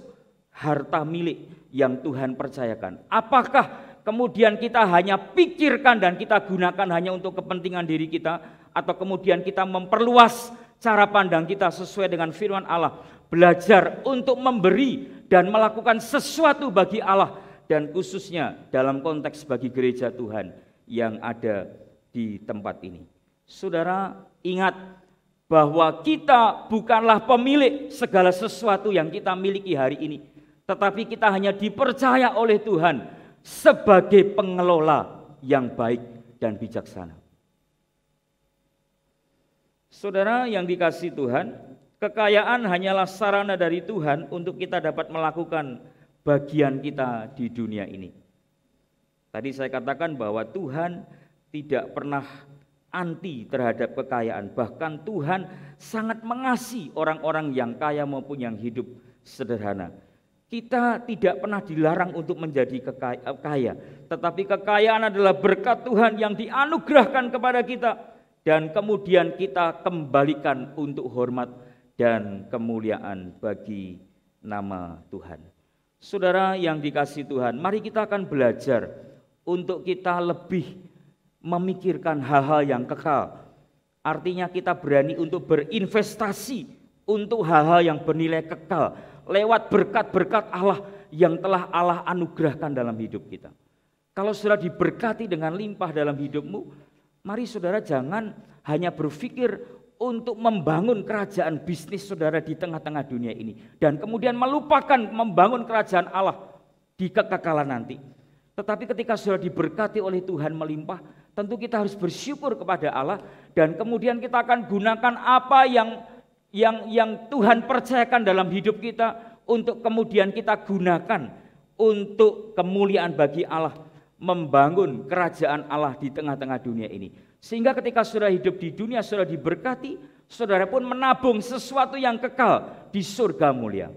harta milik yang Tuhan percayakan. Apakah kemudian kita hanya pikirkan dan kita gunakan hanya untuk kepentingan diri kita, atau kemudian kita memperluas cara pandang kita sesuai dengan firman Allah, belajar untuk memberi dan melakukan sesuatu bagi Allah, dan khususnya dalam konteks bagi gereja Tuhan yang ada di tempat ini. Saudara, ingat bahwa kita bukanlah pemilik segala sesuatu yang kita miliki hari ini, tetapi kita hanya dipercaya oleh Tuhan sebagai pengelola yang baik dan bijaksana. Saudara yang dikasihi Tuhan, kekayaan hanyalah sarana dari Tuhan untuk kita dapat melakukan bagian kita di dunia ini. Tadi saya katakan bahwa Tuhan tidak pernah anti terhadap kekayaan. Bahkan Tuhan sangat mengasihi orang-orang yang kaya maupun yang hidup sederhana. Kita tidak pernah dilarang untuk menjadi kaya, tetapi kekayaan adalah berkat Tuhan yang dianugerahkan kepada kita, dan kemudian kita kembalikan untuk hormat dan kemuliaan bagi nama Tuhan. Saudara yang dikasihi Tuhan, mari kita akan belajar untuk kita lebih memikirkan hal-hal yang kekal. Artinya kita berani untuk berinvestasi untuk hal-hal yang bernilai kekal lewat berkat-berkat Allah yang telah Allah anugerahkan dalam hidup kita. Kalau saudara diberkati dengan limpah dalam hidupmu, mari saudara jangan hanya berpikir untuk membangun kerajaan bisnis saudara di tengah-tengah dunia ini, dan kemudian melupakan membangun kerajaan Allah di kekekalan nanti. Tetapi ketika saudara diberkati oleh Tuhan melimpah, tentu kita harus bersyukur kepada Allah, dan kemudian kita akan gunakan apa yang Tuhan percayakan dalam hidup kita untuk kemudian kita gunakan untuk kemuliaan bagi Allah, membangun kerajaan Allah di tengah-tengah dunia ini. Sehingga ketika saudara hidup di dunia, saudara diberkati, saudara pun menabung sesuatu yang kekal di surga mulia.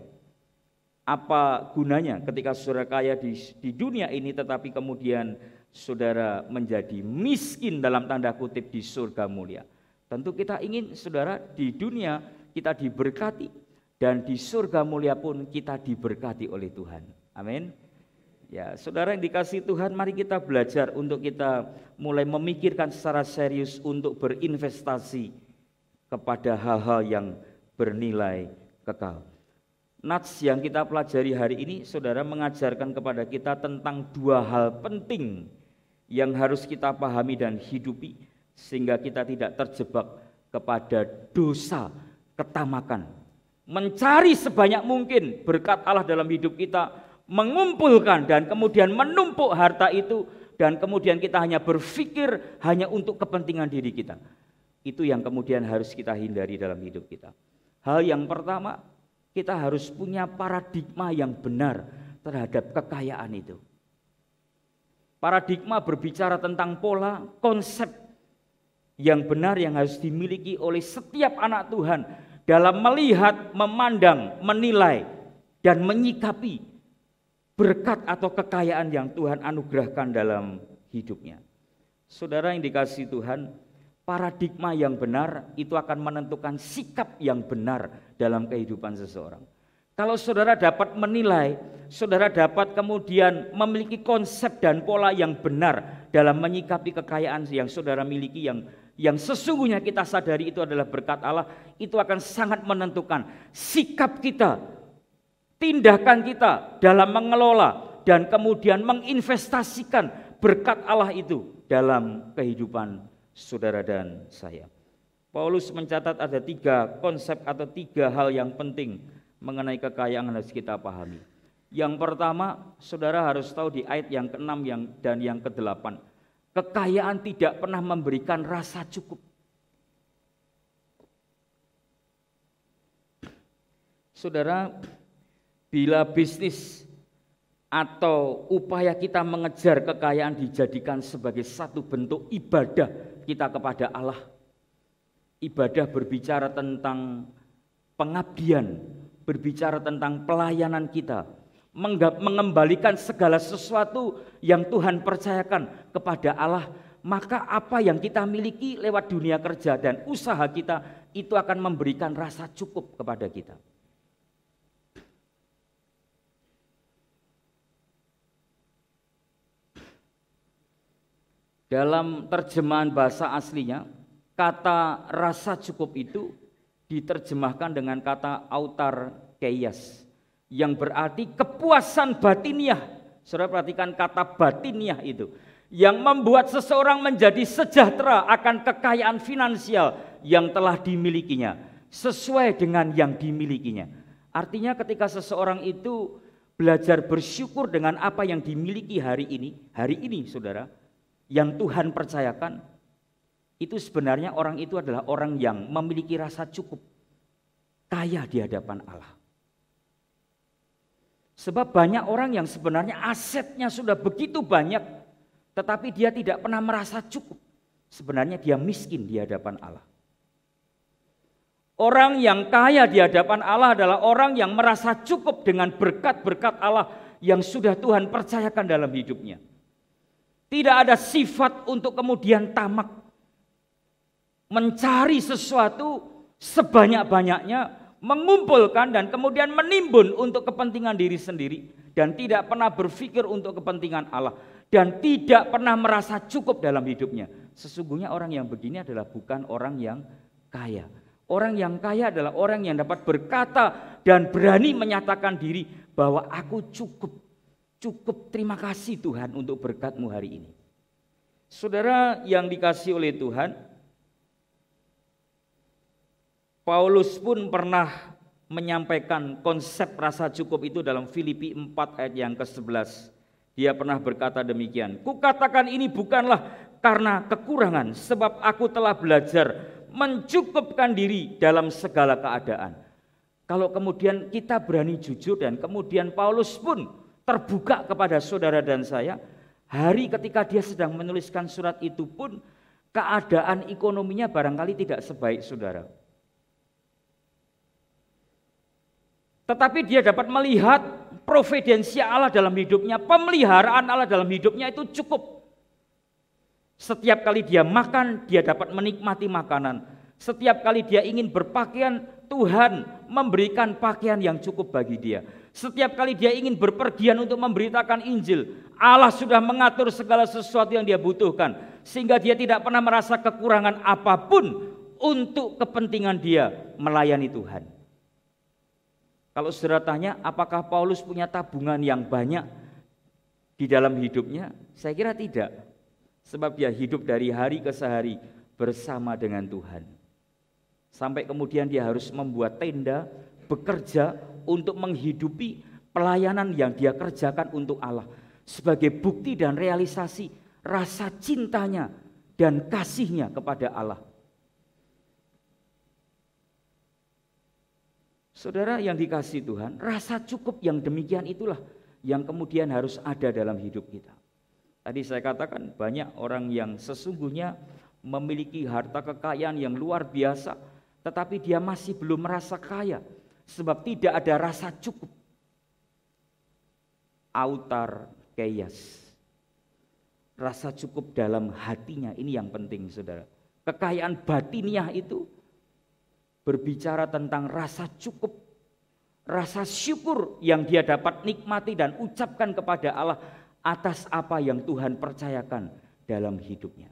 Apa gunanya ketika saudara kaya di dunia ini tetapi kemudian saudara menjadi miskin dalam tanda kutip di surga mulia? Tentu kita ingin saudara di dunia kita diberkati, dan di surga mulia pun kita diberkati oleh Tuhan. Amin. Ya, saudara yang dikasihi Tuhan, mari kita belajar untuk kita mulai memikirkan secara serius untuk berinvestasi kepada hal-hal yang bernilai kekal. Nats yang kita pelajari hari ini, saudara, mengajarkan kepada kita tentang dua hal penting yang harus kita pahami dan hidupi, sehingga kita tidak terjebak kepada dosa ketamakan. Mencari sebanyak mungkin berkat Allah dalam hidup kita, mengumpulkan dan kemudian menumpuk harta itu, dan kemudian kita hanya berpikir hanya untuk kepentingan diri kita. Itu yang kemudian harus kita hindari dalam hidup kita. Hal yang pertama, kita harus punya paradigma yang benar terhadap kekayaan itu. Paradigma berbicara tentang pola, konsep yang benar yang harus dimiliki oleh setiap anak Tuhan dalam melihat, memandang, menilai, dan menyikapi berkat atau kekayaan yang Tuhan anugerahkan dalam hidupnya. Saudara yang dikasihi Tuhan, paradigma yang benar itu akan menentukan sikap yang benar dalam kehidupan seseorang. Kalau saudara dapat menilai, saudara dapat kemudian memiliki konsep dan pola yang benar dalam menyikapi kekayaan yang saudara miliki, yang sesungguhnya kita sadari itu adalah berkat Allah, itu akan sangat menentukan sikap kita, tindakan kita dalam mengelola dan kemudian menginvestasikan berkat Allah itu dalam kehidupan saudara dan saya. Paulus mencatat ada 3 konsep atau 3 hal yang penting mengenai kekayaan yang harus kita pahami. Yang pertama, saudara harus tahu di ayat yang ke-6 dan yang ke-8, kekayaan tidak pernah memberikan rasa cukup. Saudara, bila bisnis atau upaya kita mengejar kekayaan dijadikan sebagai satu bentuk ibadah kita kepada Allah, ibadah berbicara tentang pengabdian, berbicara tentang pelayanan kita, mengembalikan segala sesuatu yang Tuhan percayakan kepada Allah, maka apa yang kita miliki lewat dunia kerja dan usaha kita itu akan memberikan rasa cukup kepada kita. Dalam terjemahan bahasa aslinya, kata rasa cukup itu diterjemahkan dengan kata autar keias, yang berarti kepuasan batiniah. Saudara perhatikan kata batiniah itu, yang membuat seseorang menjadi sejahtera akan kekayaan finansial yang telah dimilikinya, sesuai dengan yang dimilikinya. Artinya ketika seseorang itu belajar bersyukur dengan apa yang dimiliki hari ini saudara, yang Tuhan percayakan, itu sebenarnya orang itu adalah orang yang memiliki rasa cukup, kaya di hadapan Allah. Sebab banyak orang yang sebenarnya asetnya sudah begitu banyak, tetapi dia tidak pernah merasa cukup. Sebenarnya dia miskin di hadapan Allah. Orang yang kaya di hadapan Allah adalah orang yang merasa cukup dengan berkat-berkat Allah yang sudah Tuhan percayakan dalam hidupnya. Tidak ada sifat untuk kemudian tamak, mencari sesuatu sebanyak-banyaknya, mengumpulkan dan kemudian menimbun untuk kepentingan diri sendiri, dan tidak pernah berpikir untuk kepentingan Allah, dan tidak pernah merasa cukup dalam hidupnya. Sesungguhnya orang yang begini adalah bukan orang yang kaya. Orang yang kaya adalah orang yang dapat berkata dan berani menyatakan diri bahwa aku cukup, terima kasih Tuhan untuk berkat-Mu hari ini. Saudara yang dikasihi oleh Tuhan, Paulus pun pernah menyampaikan konsep rasa cukup itu dalam Filipi 4 ayat yang ke-11. Dia pernah berkata demikian, "Kukatakan ini bukanlah karena kekurangan, sebab aku telah belajar mencukupkan diri dalam segala keadaan." Kalau kemudian kita berani jujur dan kemudian Paulus pun terbuka kepada saudara dan saya, hari ketika dia sedang menuliskan surat itu pun keadaan ekonominya barangkali tidak sebaik saudara. Tetapi dia dapat melihat providensia Allah dalam hidupnya, pemeliharaan Allah dalam hidupnya itu cukup. Setiap kali dia makan, dia dapat menikmati makanan. Setiap kali dia ingin berpakaian, Tuhan memberikan pakaian yang cukup bagi dia. Setiap kali dia ingin berpergian untuk memberitakan Injil, Allah sudah mengatur segala sesuatu yang dia butuhkan, sehingga dia tidak pernah merasa kekurangan apapun untuk kepentingan dia melayani Tuhan. Kalau saudara tanya apakah Paulus punya tabungan yang banyak di dalam hidupnya, saya kira tidak. Sebab dia hidup dari hari ke hari bersama dengan Tuhan. Sampai kemudian dia harus membuat tenda, bekerja untuk menghidupi pelayanan yang dia kerjakan untuk Allah, sebagai bukti dan realisasi rasa cintanya dan kasihnya kepada Allah. Saudara yang dikasihi Tuhan, rasa cukup yang demikian itulah yang kemudian harus ada dalam hidup kita. Tadi saya katakan banyak orang yang sesungguhnya memiliki harta kekayaan yang luar biasa, tetapi dia masih belum merasa kaya, sebab tidak ada rasa cukup. Autar keias, rasa cukup dalam hatinya, ini yang penting saudara. Kekayaan batiniah itu berbicara tentang rasa cukup, rasa syukur yang dia dapat nikmati dan ucapkan kepada Allah atas apa yang Tuhan percayakan dalam hidupnya.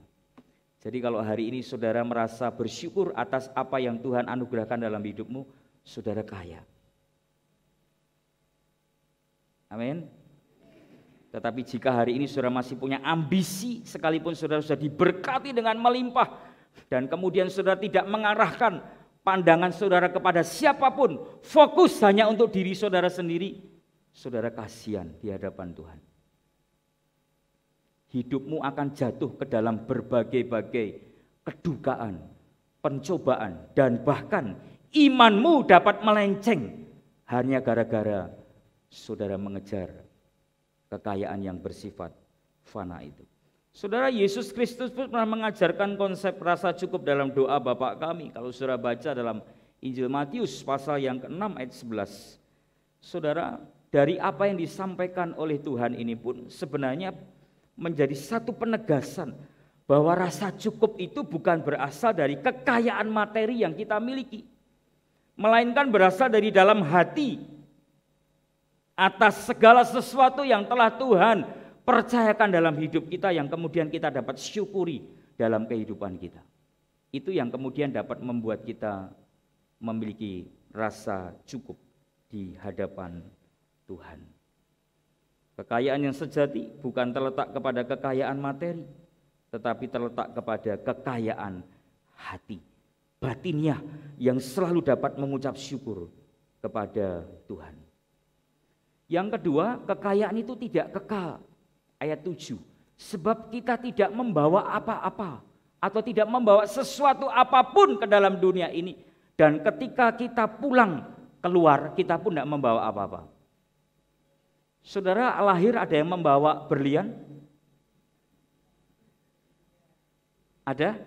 Jadi kalau hari ini saudara merasa bersyukur atas apa yang Tuhan anugerahkan dalam hidupmu, saudara kaya. Amin. Tetapi jika hari ini saudara masih punya ambisi, sekalipun saudara sudah diberkati dengan melimpah, dan kemudian saudara tidak mengarahkan pandangan saudara kepada siapapun, fokus hanya untuk diri saudara sendiri, saudara kasihan di hadapan Tuhan. Hidupmu akan jatuh ke dalam berbagai-bagai kedukaan, pencobaan, dan bahkan imanmu dapat melenceng hanya gara-gara saudara mengejar kekayaan yang bersifat fana itu. Saudara, Yesus Kristus pun pernah mengajarkan konsep rasa cukup dalam doa Bapa kami. Kalau saudara baca dalam Injil Matius pasal yang ke-6 ayat 11. Saudara, dari apa yang disampaikan oleh Tuhan ini pun sebenarnya menjadi satu penegasan bahwa rasa cukup itu bukan berasal dari kekayaan materi yang kita miliki, melainkan berasal dari dalam hati atas segala sesuatu yang telah Tuhan percayakan dalam hidup kita, yang kemudian kita dapat syukuri dalam kehidupan kita. Itu yang kemudian dapat membuat kita memiliki rasa cukup di hadapan Tuhan. Kekayaan yang sejati bukan terletak kepada kekayaan materi, tetapi terletak kepada kekayaan hati, batiniah yang selalu dapat mengucap syukur kepada Tuhan. Yang kedua, kekayaan itu tidak kekal. Ayat 7, sebab kita tidak membawa apa-apa atau tidak membawa sesuatu apapun ke dalam dunia ini, dan ketika kita pulang keluar, kita pun tidak membawa apa-apa. Saudara, lahir ada yang membawa berlian? Ada?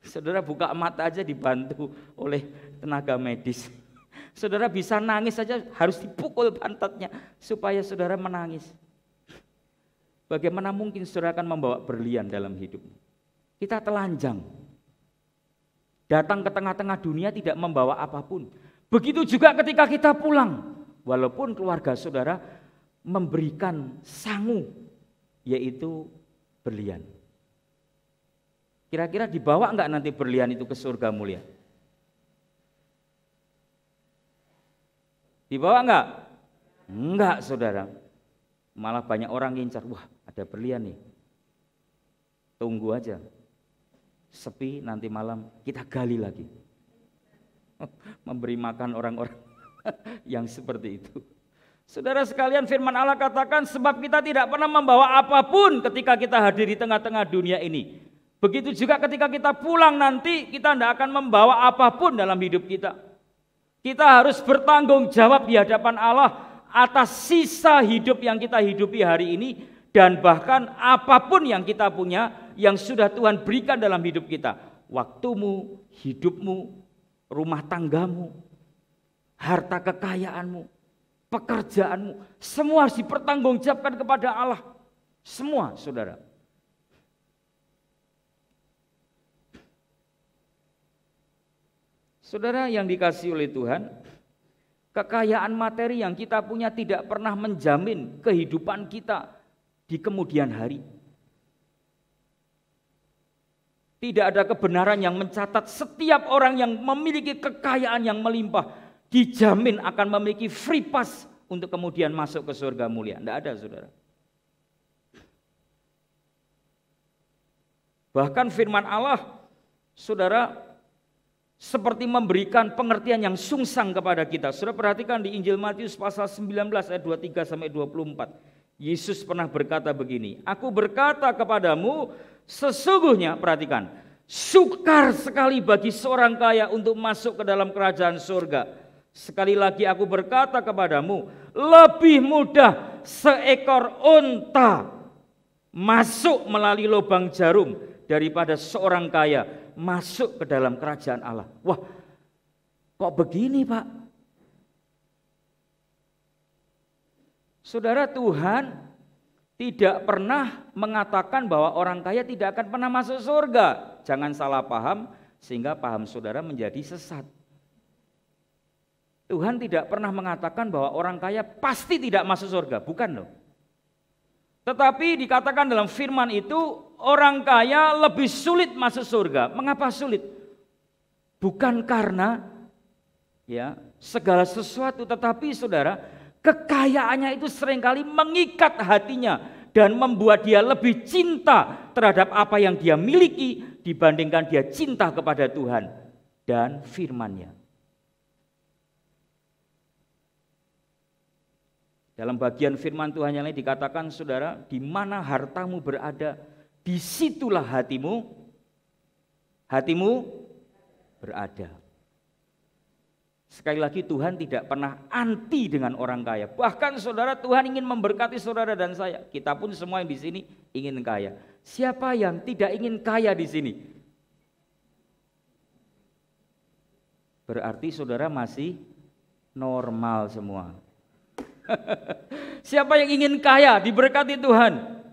Saudara buka mata aja dibantu oleh tenaga medis. Saudara bisa nangis saja harus dipukul pantatnya supaya saudara menangis. Bagaimana mungkin saudara akan membawa berlian dalam hidupmu? Kita telanjang. Datang ke tengah-tengah dunia tidak membawa apapun. Begitu juga ketika kita pulang. Walaupun keluarga saudara memberikan sangu, yaitu berlian. Kira-kira dibawa enggak nanti berlian itu ke surga mulia? Dibawa enggak? Enggak, saudara. Malah banyak orang ngincar, wah ada berlian nih. Tunggu aja. Sepi nanti malam kita gali lagi. Memberi makan orang-orang yang seperti itu. Saudara sekalian, firman Allah katakan sebab kita tidak pernah membawa apapun ketika kita hadir di tengah-tengah dunia ini. Begitu juga ketika kita pulang nanti kita tidak akan membawa apapun dalam hidup kita. Kita harus bertanggung jawab di hadapan Allah atas sisa hidup yang kita hidupi hari ini, dan bahkan apapun yang kita punya yang sudah Tuhan berikan dalam hidup kita. Waktumu, hidupmu, rumah tanggamu, harta kekayaanmu, pekerjaanmu, semua harus dipertanggungjawabkan kepada Allah. Semua, saudara. Saudara yang dikasihi oleh Tuhan, kekayaan materi yang kita punya tidak pernah menjamin kehidupan kita di kemudian hari. Tidak ada kebenaran yang mencatat setiap orang yang memiliki kekayaan yang melimpah dijamin akan memiliki free pass untuk kemudian masuk ke surga mulia. Tidak ada, saudara. Bahkan firman Allah, saudara, seperti memberikan pengertian yang sungsang kepada kita. Saudara perhatikan di Injil Matius pasal 19 ayat 23 sampai 24. Yesus pernah berkata begini, aku berkata kepadamu, sesungguhnya, perhatikan, sukar sekali bagi seorang kaya untuk masuk ke dalam kerajaan surga. Sekali lagi aku berkata kepadamu, lebih mudah seekor unta masuk melalui lubang jarum daripada seorang kaya masuk ke dalam kerajaan Allah. Wah, kok begini, Pak? Saudara, Tuhan tidak pernah mengatakan bahwa orang kaya tidak akan pernah masuk surga. Jangan salah paham sehingga paham saudara menjadi sesat. Tuhan tidak pernah mengatakan bahwa orang kaya pasti tidak masuk surga, bukan loh. Tetapi dikatakan dalam firman itu orang kaya lebih sulit masuk surga. Mengapa sulit? Bukan karena ya segala sesuatu, tetapi saudara, kekayaannya itu seringkali mengikat hatinya dan membuat dia lebih cinta terhadap apa yang dia miliki dibandingkan dia cinta kepada Tuhan dan firman-Nya. Dalam bagian firman Tuhan yang lain dikatakan, saudara, di mana hartamu berada, disitulah hatimu berada. Sekali lagi, Tuhan tidak pernah anti dengan orang kaya. Bahkan saudara, Tuhan ingin memberkati saudara dan saya. Kita pun semua yang di sini ingin kaya. Siapa yang tidak ingin kaya di sini? Berarti saudara masih normal semua. Siapa yang ingin kaya, diberkati Tuhan?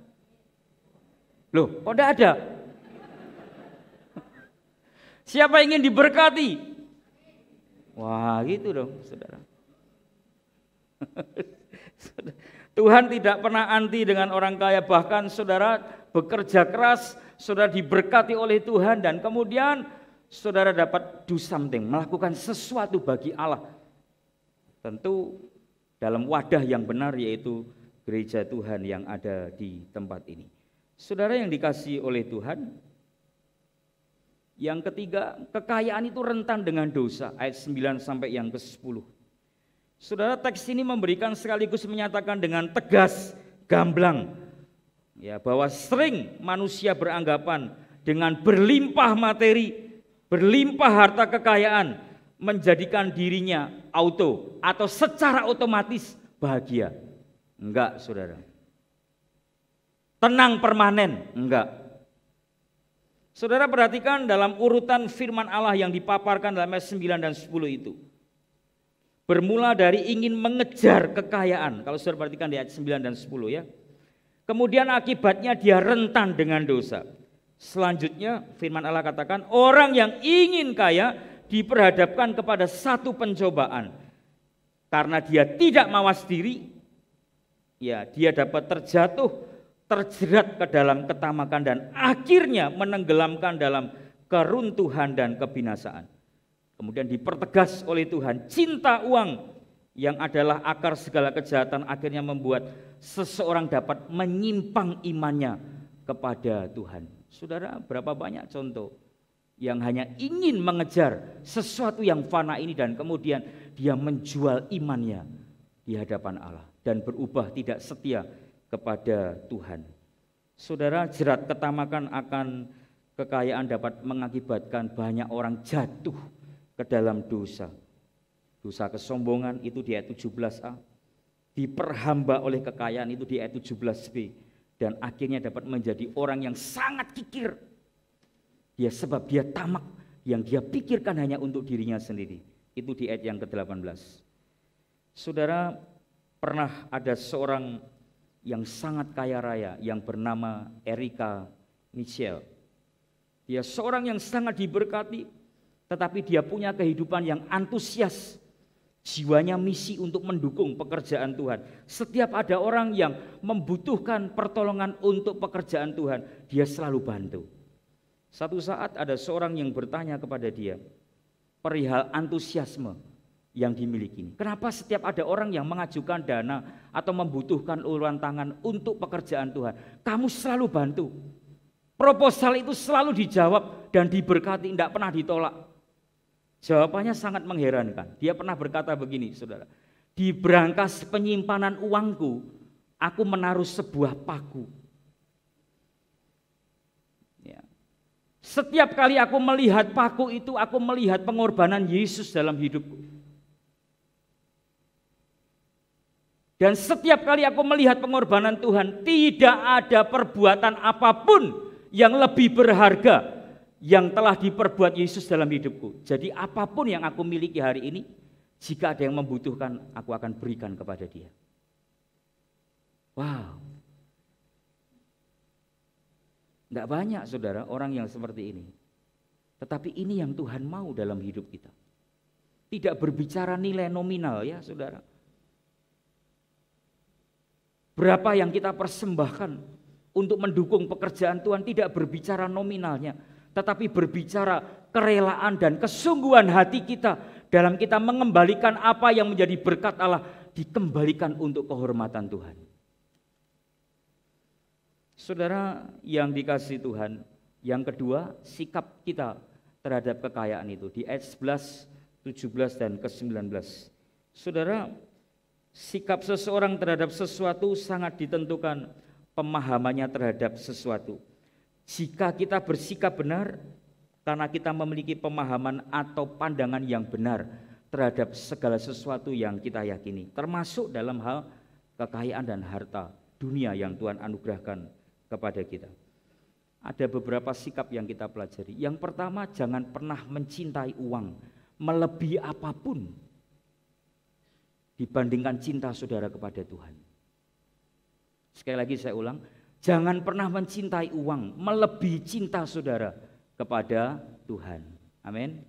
Loh, kok tidak ada? Siapa yang ingin diberkati? Wah, gitu dong, saudara. Tuhan tidak pernah anti dengan orang kaya. Bahkan saudara bekerja keras, saudara diberkati oleh Tuhan, dan kemudian saudara dapat do something, melakukan sesuatu bagi Allah. Tentu dalam wadah yang benar, yaitu gereja Tuhan yang ada di tempat ini. Saudara yang dikasihi oleh Tuhan, yang ketiga, kekayaan itu rentan dengan dosa, ayat 9 sampai yang ke-10. Saudara, teks ini memberikan sekaligus menyatakan dengan tegas, gamblang, ya, bahwa sering manusia beranggapan dengan berlimpah materi, berlimpah harta kekayaan, menjadikan dirinya auto atau secara otomatis bahagia. Enggak, saudara. Tenang permanen, enggak. Saudara perhatikan dalam urutan firman Allah yang dipaparkan dalam ayat 9 dan 10 itu. Bermula dari ingin mengejar kekayaan. Kalau saudara perhatikan di ayat 9 dan 10 ya. Kemudian akibatnya dia rentan dengan dosa. Selanjutnya firman Allah katakan, orang yang ingin kaya diperhadapkan kepada satu pencobaan. Karena dia tidak mawas diri, ya, dia dapat terjerat ke dalam ketamakan dan akhirnya menenggelamkan dalam keruntuhan dan kebinasaan. Kemudian dipertegas oleh Tuhan, cinta uang yang adalah akar segala kejahatan akhirnya membuat seseorang dapat menyimpang imannya kepada Tuhan. Saudara, berapa banyak contoh yang hanya ingin mengejar sesuatu yang fana ini dan kemudian dia menjual imannya di hadapan Allah dan berubah tidak setia kepada Tuhan. Saudara, jerat ketamakan akan kekayaan dapat mengakibatkan banyak orang jatuh ke dalam dosa. Dosa kesombongan itu di ayat 17a, diperhamba oleh kekayaan itu di ayat 17b, dan akhirnya dapat menjadi orang yang sangat kikir. Dia sebab dia tamak, yang dia pikirkan hanya untuk dirinya sendiri. Itu di ayat yang ke-18. Saudara, pernah ada seorang yang sangat kaya raya yang bernama Erika Michelle. Dia seorang yang sangat diberkati, tetapi dia punya kehidupan yang antusias. Jiwanya misi untuk mendukung pekerjaan Tuhan. Setiap ada orang yang membutuhkan pertolongan untuk pekerjaan Tuhan, dia selalu bantu. Satu saat ada seorang yang bertanya kepada dia perihal antusiasme yang dimiliki. Kenapa setiap ada orang yang mengajukan dana atau membutuhkan uluran tangan untuk pekerjaan Tuhan, kamu selalu bantu? Proposal itu selalu dijawab dan diberkati, tidak pernah ditolak. Jawabannya sangat mengherankan. Dia pernah berkata begini, saudara, di berangkas penyimpanan uangku, aku menaruh sebuah paku. Setiap kali aku melihat paku itu, aku melihat pengorbanan Yesus dalam hidupku. Dan setiap kali aku melihat pengorbanan Tuhan, tidak ada perbuatan apapun yang lebih berharga yang telah diperbuat Yesus dalam hidupku. Jadi apapun yang aku miliki hari ini, jika ada yang membutuhkan, aku akan berikan kepada dia. Wow. Tidak banyak saudara orang yang seperti ini. Tetapi ini yang Tuhan mau dalam hidup kita. Tidak berbicara nilai nominal ya saudara. Berapa yang kita persembahkan untuk mendukung pekerjaan Tuhan tidak berbicara nominalnya. Tetapi berbicara kerelaan dan kesungguhan hati kita dalam kita mengembalikan apa yang menjadi berkat Allah, dikembalikan untuk kehormatan Tuhan. Saudara yang dikasihi Tuhan, yang kedua sikap kita terhadap kekayaan itu di ayat 11, 17 dan ke-19. Saudara, sikap seseorang terhadap sesuatu sangat ditentukan pemahamannya terhadap sesuatu. Jika kita bersikap benar karena kita memiliki pemahaman atau pandangan yang benar terhadap segala sesuatu yang kita yakini, termasuk dalam hal kekayaan dan harta dunia yang Tuhan anugerahkan kepada kita. Ada beberapa sikap yang kita pelajari. Yang pertama, jangan pernah mencintai uang melebihi apapun dibandingkan cinta saudara kepada Tuhan. Sekali lagi saya ulang, jangan pernah mencintai uang melebihi cinta saudara kepada Tuhan. Amin.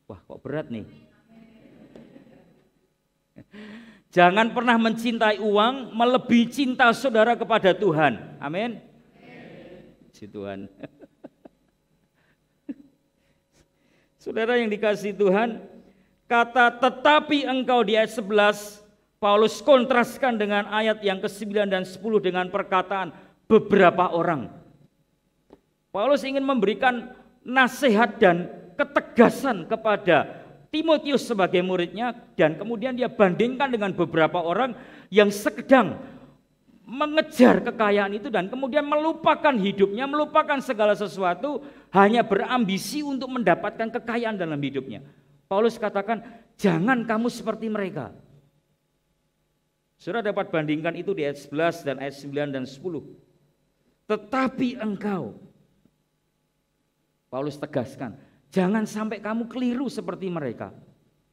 Wah, kok berat nih. Jangan pernah mencintai uang melebihi cinta saudara kepada Tuhan. Amin. Si Tuhan. Saudara yang dikasihi Tuhan, kata tetapi engkau di ayat 11, Paulus kontraskan dengan ayat yang ke-9 dan 10 dengan perkataan beberapa orang. Paulus ingin memberikan nasihat dan ketegasan kepada Timotius sebagai muridnya, dan kemudian dia bandingkan dengan beberapa orang yang sedang mengejar kekayaan itu dan kemudian melupakan hidupnya, melupakan segala sesuatu, hanya berambisi untuk mendapatkan kekayaan dalam hidupnya. Paulus katakan, jangan kamu seperti mereka. Saudara dapat bandingkan itu di ayat 11 dan ayat 9 dan 10. Tetapi engkau, Paulus tegaskan, jangan sampai kamu keliru seperti mereka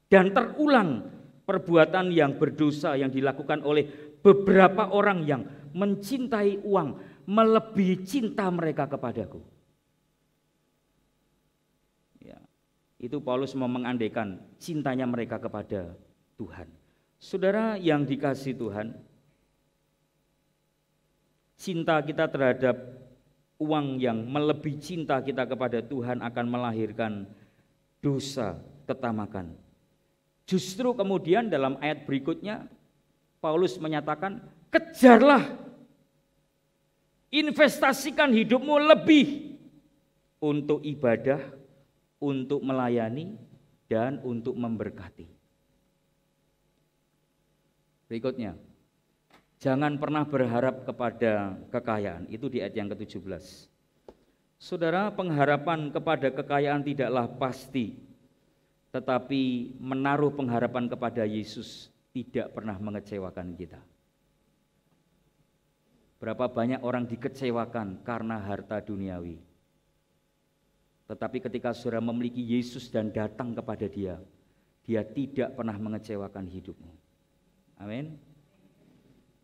dan terulang perbuatan yang berdosa yang dilakukan oleh beberapa orang yang mencintai uang melebihi cinta mereka kepadaku. Ya, itu Paulus mau mengandaikan cintanya mereka kepada Tuhan. Saudara yang dikasihi Tuhan, cinta kita terhadap uang yang melebihi cinta kita kepada Tuhan akan melahirkan dosa ketamakan. Justru kemudian dalam ayat berikutnya Paulus menyatakan, kejarlah, investasikan hidupmu lebih untuk ibadah, untuk melayani, dan untuk memberkati. Berikutnya, jangan pernah berharap kepada kekayaan, itu di ayat yang ke-17. Saudara, pengharapan kepada kekayaan tidaklah pasti, tetapi menaruh pengharapan kepada Yesus tidak pernah mengecewakan kita. Berapa banyak orang dikecewakan karena harta duniawi. Tetapi ketika saudara memiliki Yesus dan datang kepada Dia, Dia tidak pernah mengecewakan hidupmu. Amin.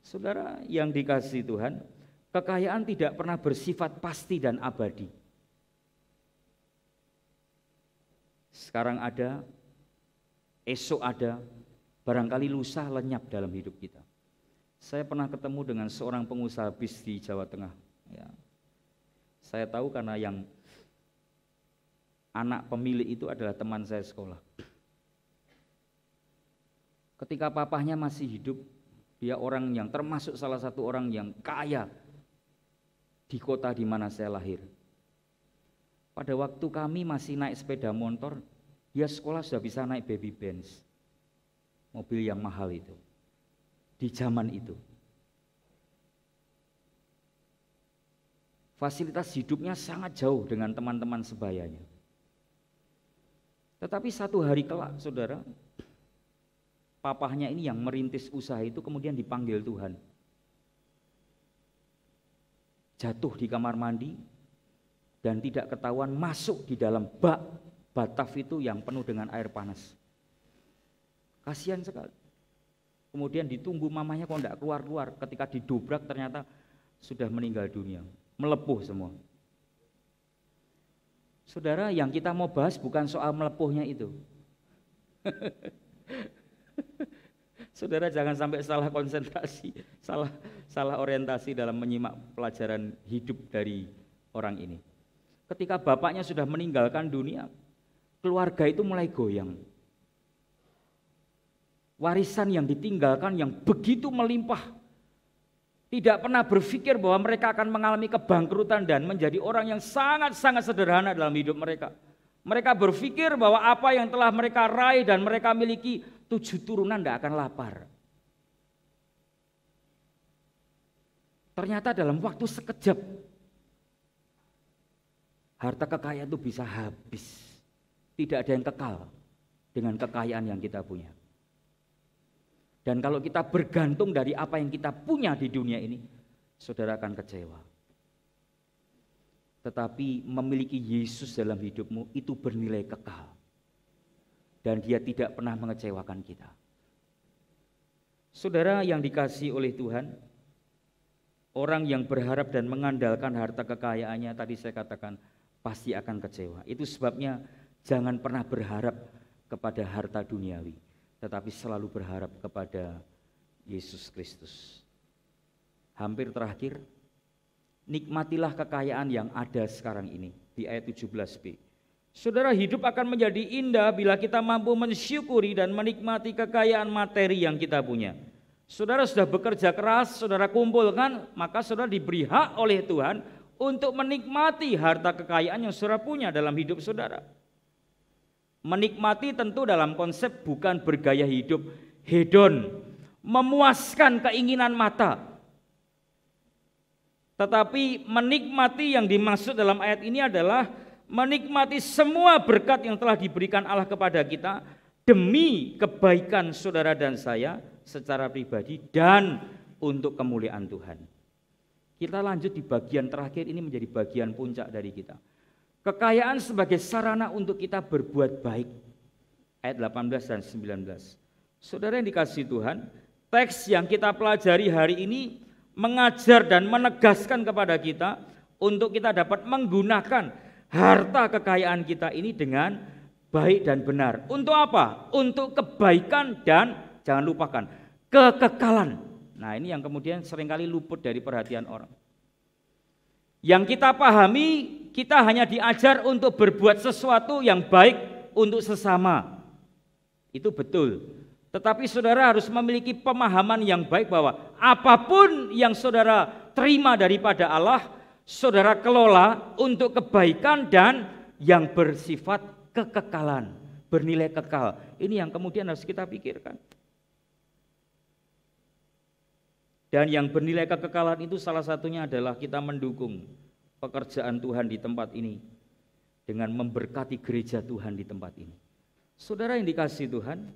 Saudara yang dikasihi Tuhan, kekayaan tidak pernah bersifat pasti dan abadi. Sekarang ada, esok ada, barangkali lusa lenyap dalam hidup kita. Saya pernah ketemu dengan seorang pengusaha bis di Jawa Tengah. Ya. Saya tahu karena yang anak pemilik itu adalah teman saya sekolah. Ketika papahnya masih hidup, dia orang yang termasuk salah satu orang yang kaya di kota di mana saya lahir. Pada waktu kami masih naik sepeda motor, dia sekolah sudah bisa naik baby Benz, mobil yang mahal itu, di zaman itu. Fasilitas hidupnya sangat jauh dengan teman-teman sebayanya. Tetapi satu hari kelak, saudara, papahnya ini yang merintis usaha itu kemudian dipanggil Tuhan. Jatuh di kamar mandi dan tidak ketahuan masuk di dalam bak bataf itu yang penuh dengan air panas. Kasihan sekali. Kemudian ditunggu mamanya kok tidak keluar-keluar. Ketika didobrak ternyata sudah meninggal dunia. melepuh semua. Saudara, yang kita mau bahas bukan soal melepuhnya itu. Saudara jangan sampai salah konsentrasi, salah orientasi dalam menyimak pelajaran hidup dari orang ini. Ketika bapaknya sudah meninggalkan dunia, keluarga itu mulai goyang. Warisan yang ditinggalkan yang begitu melimpah, tidak pernah berpikir bahwa mereka akan mengalami kebangkrutan dan menjadi orang yang sangat-sangat sederhana dalam hidup mereka. Mereka berpikir bahwa apa yang telah mereka raih dan mereka miliki, 7 turunan tidak akan lapar. Ternyata dalam waktu sekejap, harta kekayaan itu bisa habis. Tidak ada yang kekal dengan kekayaan yang kita punya. Dan kalau kita bergantung dari apa yang kita punya di dunia ini, saudara akan kecewa. Tetapi memiliki Yesus dalam hidupmu itu bernilai kekal. Dan dia tidak pernah mengecewakan kita. Saudara yang dikasihi oleh Tuhan, orang yang berharap dan mengandalkan harta kekayaannya, tadi saya katakan pasti akan kecewa. Itu sebabnya jangan pernah berharap kepada harta duniawi, tetapi selalu berharap kepada Yesus Kristus. Hampir terakhir, nikmatilah kekayaan yang ada sekarang ini di ayat 17b. Saudara, hidup akan menjadi indah bila kita mampu mensyukuri dan menikmati kekayaan materi yang kita punya. Saudara sudah bekerja keras, saudara kumpulkan, maka saudara diberi hak oleh Tuhan untuk menikmati harta kekayaan yang saudara punya dalam hidup saudara. Menikmati tentu dalam konsep bukan bergaya hidup hedon, memuaskan keinginan mata. Tetapi menikmati yang dimaksud dalam ayat ini adalah menikmati semua berkat yang telah diberikan Allah kepada kita demi kebaikan saudara dan saya secara pribadi dan untuk kemuliaan Tuhan. Kita lanjut di bagian terakhir, ini menjadi bagian puncak dari kita. Kekayaan sebagai sarana untuk kita berbuat baik. Ayat 18 dan 19. Saudara yang dikasihi Tuhan, teks yang kita pelajari hari ini mengajar dan menegaskan kepada kita untuk kita dapat menggunakan harta kekayaan kita ini dengan baik dan benar. Untuk apa? Untuk kebaikan dan jangan lupakan kekekalan. Nah, ini yang kemudian seringkali luput dari perhatian orang. Yang kita pahami, kita hanya diajar untuk berbuat sesuatu yang baik untuk sesama. Itu betul. Tetapi saudara harus memiliki pemahaman yang baik bahwa apapun yang saudara terima daripada Allah, saudara kelola untuk kebaikan dan yang bersifat kekekalan, bernilai kekal. Ini yang kemudian harus kita pikirkan. Dan yang bernilai kekekalan itu salah satunya adalah kita mendukung pekerjaan Tuhan di tempat ini dengan memberkati gereja Tuhan di tempat ini. Saudara yang dikasihi Tuhan,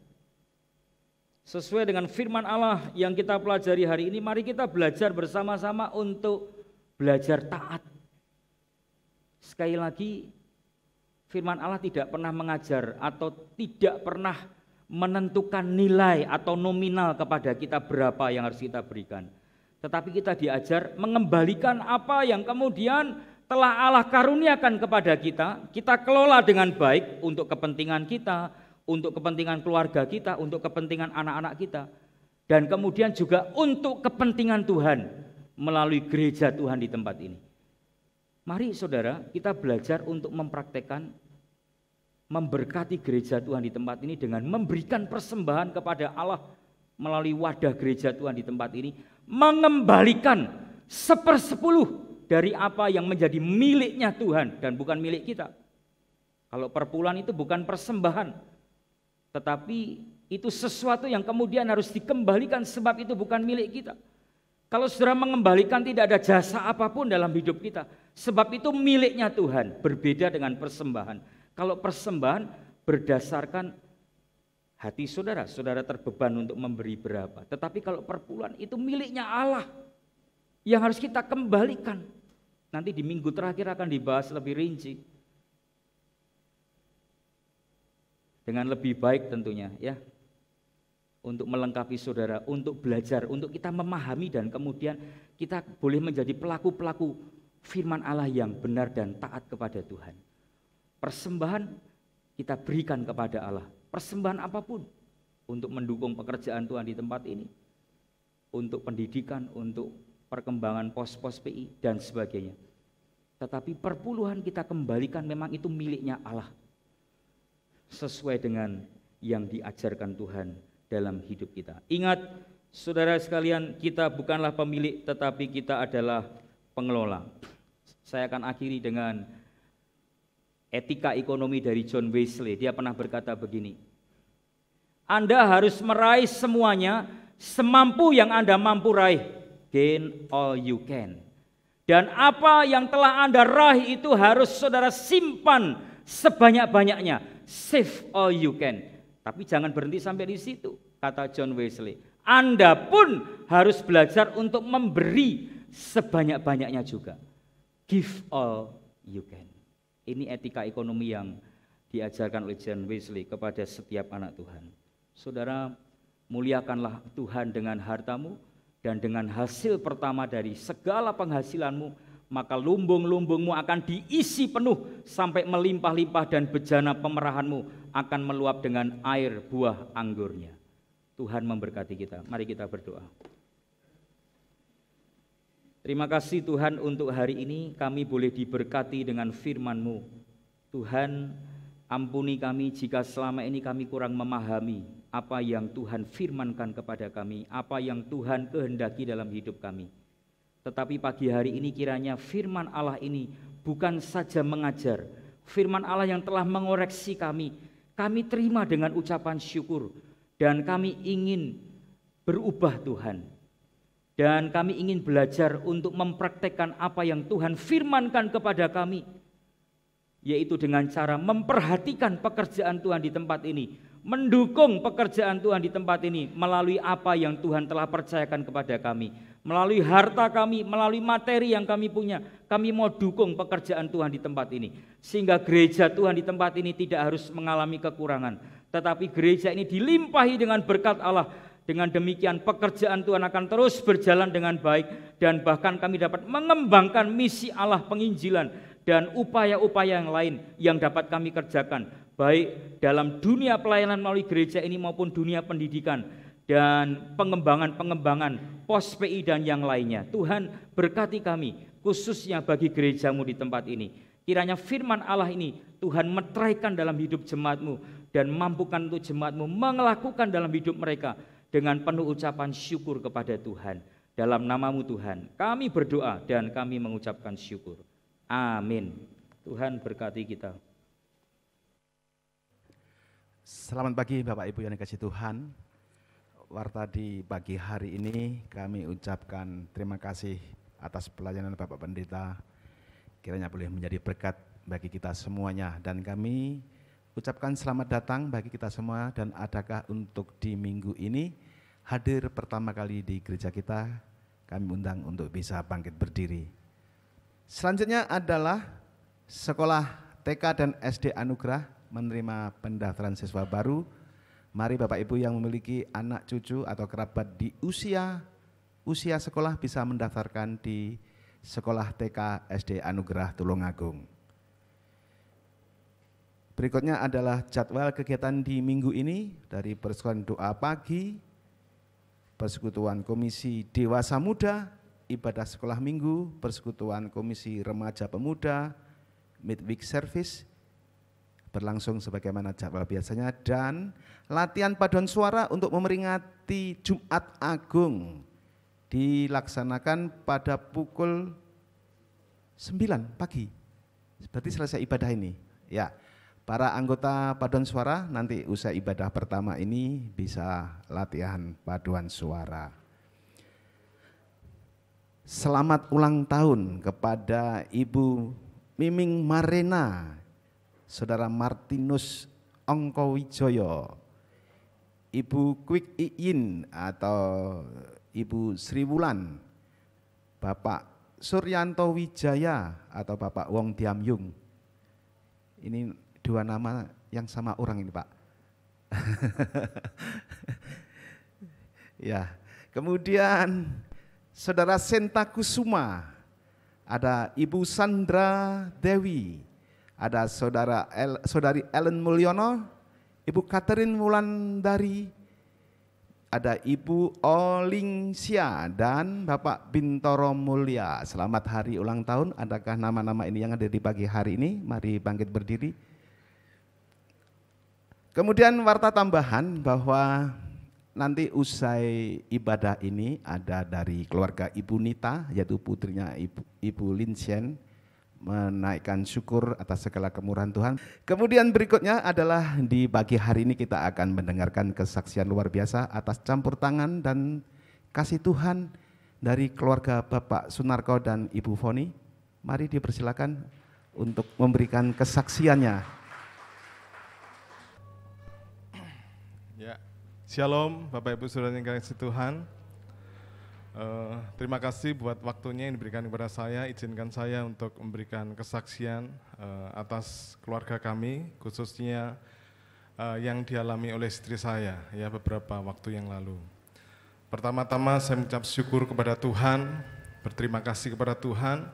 sesuai dengan firman Allah yang kita pelajari hari ini, mari kita belajar bersama-sama untuk belajar taat. Sekali lagi, firman Allah tidak pernah mengajar atau tidak pernah menentukan nilai atau nominal kepada kita berapa yang harus kita berikan. Tetapi kita diajar mengembalikan apa yang kemudian telah Allah karuniakan kepada kita kelola dengan baik untuk kepentingan kita, untuk kepentingan keluarga kita, untuk kepentingan anak-anak kita, dan kemudian juga untuk kepentingan Tuhan melalui gereja Tuhan di tempat ini. Mari saudara, kita belajar untuk mempraktekkan memberkati gereja Tuhan di tempat ini dengan memberikan persembahan kepada Allah melalui wadah gereja Tuhan di tempat ini, mengembalikan 1/10 dari apa yang menjadi miliknya Tuhan dan bukan milik kita. Kalau perpuluhan itu bukan persembahan, tetapi itu sesuatu yang kemudian harus dikembalikan sebab itu bukan milik kita. Kalau saudara mengembalikan, tidak ada jasa apapun dalam hidup kita, sebab itu miliknya Tuhan, berbeda dengan persembahan. Kalau persembahan berdasarkan hati saudara, saudara terbeban untuk memberi berapa. Tetapi kalau perpuluhan itu miliknya Allah yang harus kita kembalikan. Nanti di minggu terakhir akan dibahas lebih rinci. Dengan lebih baik tentunya ya. Untuk melengkapi saudara, untuk belajar, untuk kita memahami dan kemudian kita boleh menjadi pelaku-pelaku firman Allah yang benar dan taat kepada Tuhan. Persembahan kita berikan kepada Allah, persembahan apapun untuk mendukung pekerjaan Tuhan di tempat ini, untuk pendidikan, untuk perkembangan pos-pos PI dan sebagainya. Tetapi perpuluhan kita kembalikan memang itu miliknya Allah, sesuai dengan yang diajarkan Tuhan dalam hidup kita. Ingat, saudara sekalian, kita bukanlah pemilik, tetapi kita adalah pengelola. Saya akan akhiri dengan etika ekonomi dari John Wesley. Dia pernah berkata begini, Anda harus meraih semuanya semampu yang Anda mampu raih. Gain all you can. Dan apa yang telah Anda raih itu harus saudara simpan sebanyak-banyaknya. Save all you can. Tapi jangan berhenti sampai di situ, kata John Wesley. Anda pun harus belajar untuk memberi sebanyak-banyaknya juga. Give all you can. Ini etika ekonomi yang diajarkan oleh John Wesley kepada setiap anak Tuhan. Saudara, muliakanlah Tuhan dengan hartamu, dan dengan hasil pertama dari segala penghasilanmu, maka lumbung-lumbungmu akan diisi penuh sampai melimpah-limpah, dan bejana pemerahanmu akan meluap dengan air buah anggurnya. Tuhan memberkati kita. Mari kita berdoa. Terima kasih Tuhan untuk hari ini kami boleh diberkati dengan firman-Mu. Tuhan, ampuni kami jika selama ini kami kurang memahami apa yang Tuhan firmankan kepada kami, apa yang Tuhan kehendaki dalam hidup kami. Tetapi pagi hari ini kiranya firman Allah ini bukan saja mengajar, firman Allah yang telah mengoreksi kami terima dengan ucapan syukur, dan kami ingin berubah Tuhan. Dan kami ingin belajar untuk mempraktekkan apa yang Tuhan firmankan kepada kami, yaitu dengan cara memperhatikan pekerjaan Tuhan di tempat ini, mendukung pekerjaan Tuhan di tempat ini melalui apa yang Tuhan telah percayakan kepada kami, melalui harta kami, melalui materi yang kami punya. Kami mau dukung pekerjaan Tuhan di tempat ini, sehingga gereja Tuhan di tempat ini tidak harus mengalami kekurangan, tetapi gereja ini dilimpahi dengan berkat Allah. Dengan demikian pekerjaan Tuhan akan terus berjalan dengan baik, dan bahkan kami dapat mengembangkan misi Allah penginjilan dan upaya-upaya yang lain yang dapat kami kerjakan, baik dalam dunia pelayanan melalui gereja ini maupun dunia pendidikan dan pengembangan pos PI dan yang lainnya. Tuhan berkati kami, khususnya bagi gerejamu di tempat ini. Kiranya firman Allah ini Tuhan meteraikan dalam hidup jemaat-Mu, dan mampukan untuk jemaat-Mu melakukan dalam hidup mereka dengan penuh ucapan syukur kepada Tuhan. Dalam nama-Mu Tuhan kami berdoa dan kami mengucapkan syukur. Amin. Tuhan berkati kita. Selamat pagi Bapak Ibu yang dikasihi Tuhan. Warta di pagi hari ini kami ucapkan terima kasih atas pelayanan Bapak Pendeta. Kiranya boleh menjadi berkat bagi kita semuanya, dan kami ucapkan selamat datang bagi kita semua. Dan adakah untuk di minggu ini hadir pertama kali di gereja kita, kami undang untuk bisa bangkit berdiri. Selanjutnya adalah sekolah TK dan SD Anugerah menerima pendaftaran siswa baru. Mari Bapak Ibu yang memiliki anak cucu atau kerabat di usia sekolah bisa mendaftarkan di sekolah TK SD Anugerah Tulungagung. Berikutnya adalah jadwal kegiatan di minggu ini dari persekutuan doa pagi, persekutuan komisi dewasa muda, ibadah sekolah minggu, persekutuan komisi remaja pemuda, midweek service, berlangsung sebagaimana jadwal biasanya, dan latihan paduan suara untuk memperingati Jumat Agung dilaksanakan pada pukul 9 pagi. Berarti selesai ibadah ini. Ya, para anggota paduan suara nanti usai ibadah pertama ini bisa latihan paduan suara. Selamat ulang tahun kepada Ibu Miming Marena, Saudara Martinus Ongkowijoyo, Ibu Kwik Iin atau Ibu Sri Wulan, Bapak Suryanto Wijaya atau Bapak Wong Diamyung. Ini dua nama yang sama orang ini, Pak. Ya, kemudian Saudara Senta Kusuma ada Ibu Sandra Dewi, ada Saudari Ellen Mulyono, Ibu Catherine Wulandari, ada Ibu Olingsia dan Bapak Bintoro Mulya. Selamat hari ulang tahun. Adakah nama-nama ini yang ada di pagi hari ini? Mari bangkit berdiri. Kemudian warta tambahan bahwa nanti usai ibadah ini ada dari keluarga Ibu Nita, yaitu putrinya Ibu Linsien, menaikkan syukur atas segala kemurahan Tuhan. Kemudian berikutnya adalah di pagi hari ini kita akan mendengarkan kesaksian luar biasa atas campur tangan dan kasih Tuhan dari keluarga Bapak Sunarko dan Ibu Foni. Mari dipersilakan untuk memberikan kesaksiannya. Ya, Shalom Bapak Ibu Saudara yang kasih Tuhan. Terima kasih buat waktunya yang diberikan kepada saya. Izinkan saya untuk memberikan kesaksian atas keluarga kami, khususnya yang dialami oleh istri saya ya beberapa waktu yang lalu. Pertama-tama saya mengucap syukur kepada Tuhan, berterima kasih kepada Tuhan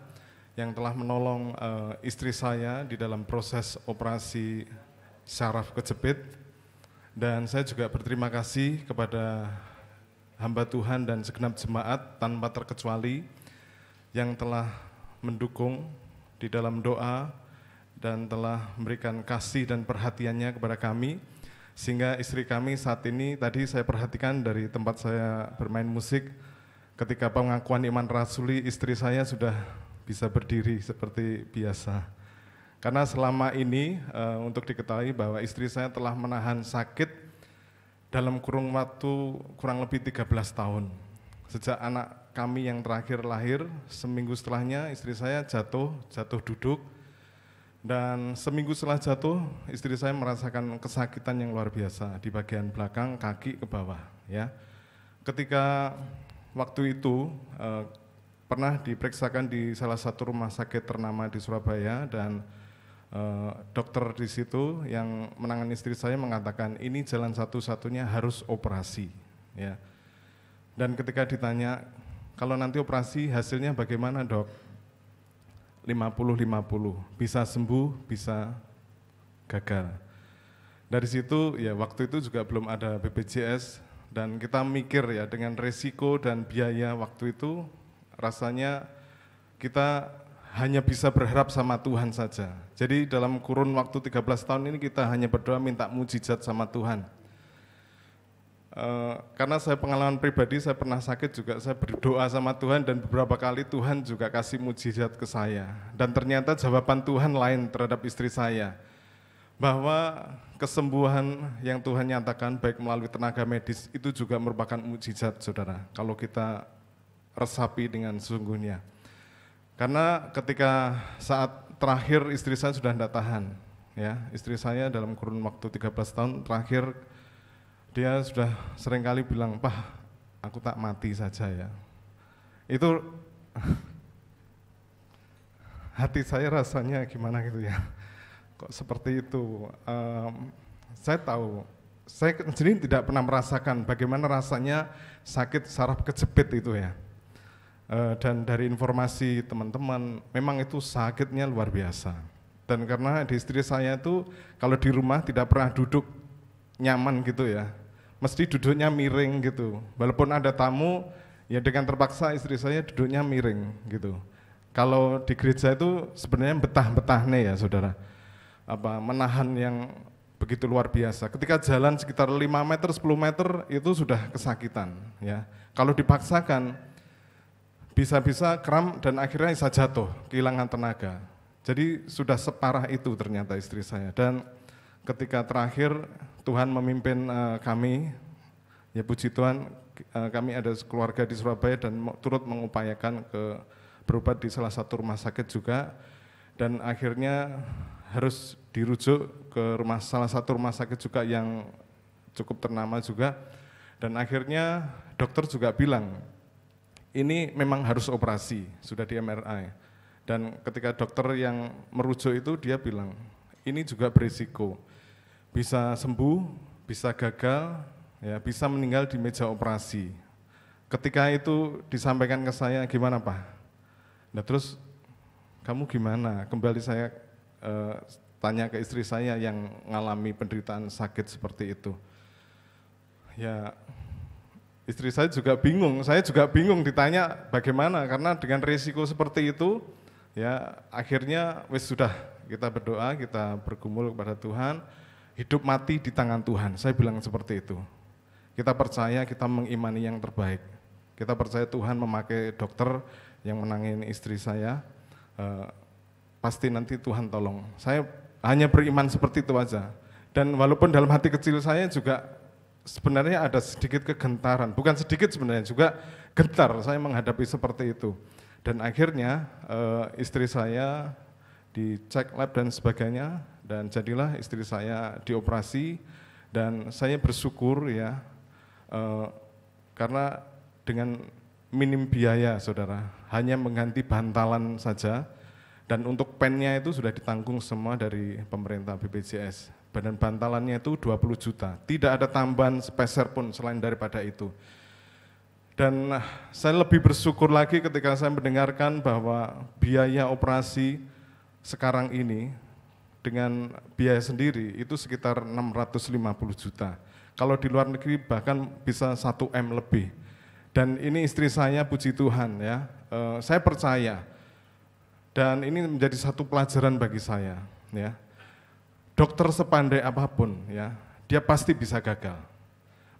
yang telah menolong istri saya di dalam proses operasi syaraf kejepit, dan saya juga berterima kasih kepada hamba Tuhan dan segenap jemaat tanpa terkecuali yang telah mendukung di dalam doa dan telah memberikan kasih dan perhatiannya kepada kami, sehingga istri kami saat ini, tadi saya perhatikan dari tempat saya bermain musik, ketika pengakuan iman rasuli, istri saya sudah bisa berdiri seperti biasa. Karena selama ini untuk diketahui bahwa istri saya telah menahan sakit dalam kurun waktu kurang lebih 13 tahun. Sejak anak kami yang terakhir lahir, seminggu setelahnya istri saya jatuh duduk, dan seminggu setelah jatuh istri saya merasakan kesakitan yang luar biasa di bagian belakang kaki ke bawah. Ya, ketika waktu itu pernah diperiksakan di salah satu rumah sakit ternama di Surabaya, dan dokter di situ yang menangani istri saya mengatakan ini jalan satu-satunya harus operasi, ya. Dan ketika ditanya kalau nanti operasi hasilnya bagaimana dok? 50-50, bisa sembuh, bisa gagal. Dari situ ya waktu itu juga belum ada BPJS, dan kita mikir ya dengan resiko dan biaya waktu itu rasanya kita hanya bisa berharap sama Tuhan saja. Jadi dalam kurun waktu 13 tahun ini kita hanya berdoa minta mujizat sama Tuhan. Karena saya pengalaman pribadi, saya pernah sakit juga, saya berdoa sama Tuhan dan beberapa kali Tuhan juga kasih mujizat ke saya. Dan ternyata jawaban Tuhan lain terhadap istri saya. Bahwa kesembuhan yang Tuhan nyatakan baik melalui tenaga medis itu juga merupakan mujizat saudara. Kalau kita resapi dengan sesungguhnya. Karena ketika saat terakhir istri saya sudah tidak tahan, ya, istri saya dalam kurun waktu 13 tahun terakhir dia sudah seringkali bilang, "Pak, aku tak mati saja ya." Itu hati saya rasanya gimana gitu ya, kok seperti itu. Saya tahu, saya sendiri tidak pernah merasakan bagaimana rasanya sakit saraf kejepit itu ya. Dan dari informasi teman-teman, memang itu sakitnya luar biasa. Dan karena di istri saya itu kalau di rumah tidak pernah duduk nyaman gitu ya, mesti duduknya miring gitu. Walaupun ada tamu, ya dengan terpaksa istri saya duduknya miring gitu. Kalau di gereja itu sebenarnya betah-betah nih ya saudara, menahan yang begitu luar biasa. Ketika jalan sekitar 5 meter, 10 meter itu sudah kesakitan ya. Kalau dipaksakan bisa-bisa kram dan akhirnya bisa jatuh, kehilangan tenaga. Jadi sudah separah itu ternyata istri saya. Dan ketika terakhir Tuhan memimpin kami, ya puji Tuhan, kami ada keluarga di Surabaya dan turut mengupayakan berobat di salah satu rumah sakit juga, dan akhirnya harus dirujuk ke salah satu rumah sakit juga yang cukup ternama juga, dan akhirnya dokter juga bilang, ini memang harus operasi, sudah di MRI. Dan ketika dokter yang merujuk itu dia bilang, ini juga berisiko, bisa sembuh, bisa gagal, ya bisa meninggal di meja operasi. Ketika itu disampaikan ke saya, gimana Pak? Nah terus kamu gimana? Kembali saya tanya ke istri saya yang mengalami penderitaan sakit seperti itu. Ya, istri saya juga bingung ditanya bagaimana, karena dengan risiko seperti itu, ya akhirnya sudah kita berdoa, kita bergumul kepada Tuhan, hidup mati di tangan Tuhan, saya bilang seperti itu. Kita percaya, kita mengimani yang terbaik. Kita percaya Tuhan memakai dokter yang menangani istri saya, pasti nanti Tuhan tolong. Saya hanya beriman seperti itu aja. Dan walaupun dalam hati kecil saya juga sebenarnya ada sedikit kegentaran, bukan sedikit sebenarnya, juga gentar saya menghadapi seperti itu. Dan akhirnya istri saya dicek lab dan sebagainya, dan jadilah istri saya dioperasi, dan saya bersyukur ya, karena dengan minim biaya saudara, hanya mengganti bantalan saja, dan untuk pennya itu sudah ditanggung semua dari pemerintah BPJS. Dan bantalannya itu 20 juta, tidak ada tambahan sepeser pun selain daripada itu. Dan saya lebih bersyukur lagi ketika saya mendengarkan bahwa biaya operasi sekarang ini dengan biaya sendiri itu sekitar 650 juta. Kalau di luar negeri bahkan bisa 1 M lebih. Dan ini istri saya, puji Tuhan ya, saya percaya. Dan ini menjadi satu pelajaran bagi saya ya. Dokter sepandai apapun ya, dia pasti bisa gagal.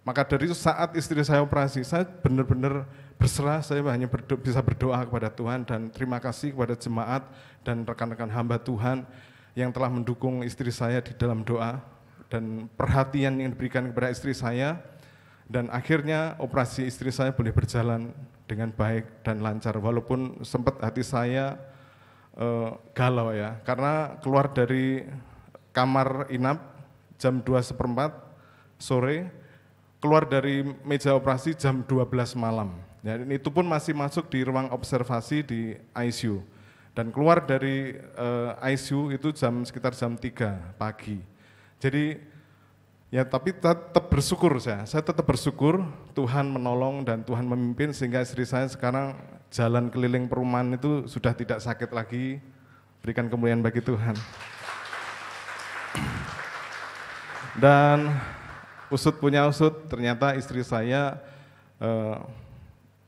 Maka dari itu saat istri saya operasi, saya benar-benar berserah, saya hanya bisa berdoa kepada Tuhan, dan terima kasih kepada jemaat dan rekan-rekan hamba Tuhan yang telah mendukung istri saya di dalam doa dan perhatian yang diberikan kepada istri saya, dan akhirnya operasi istri saya boleh berjalan dengan baik dan lancar, walaupun sempat hati saya galau ya, karena keluar dari kamar inap jam 2:15 sore, keluar dari meja operasi jam 12 malam. Ya, itu pun masih masuk di ruang observasi di ICU. Dan keluar dari ICU itu sekitar jam 3 pagi. Jadi ya tapi tetap bersyukur saya tetap bersyukur Tuhan menolong dan Tuhan memimpin sehingga istri saya sekarang jalan keliling perumahan itu sudah tidak sakit lagi. Berikan kemuliaan bagi Tuhan. Dan usut punya usut, ternyata istri saya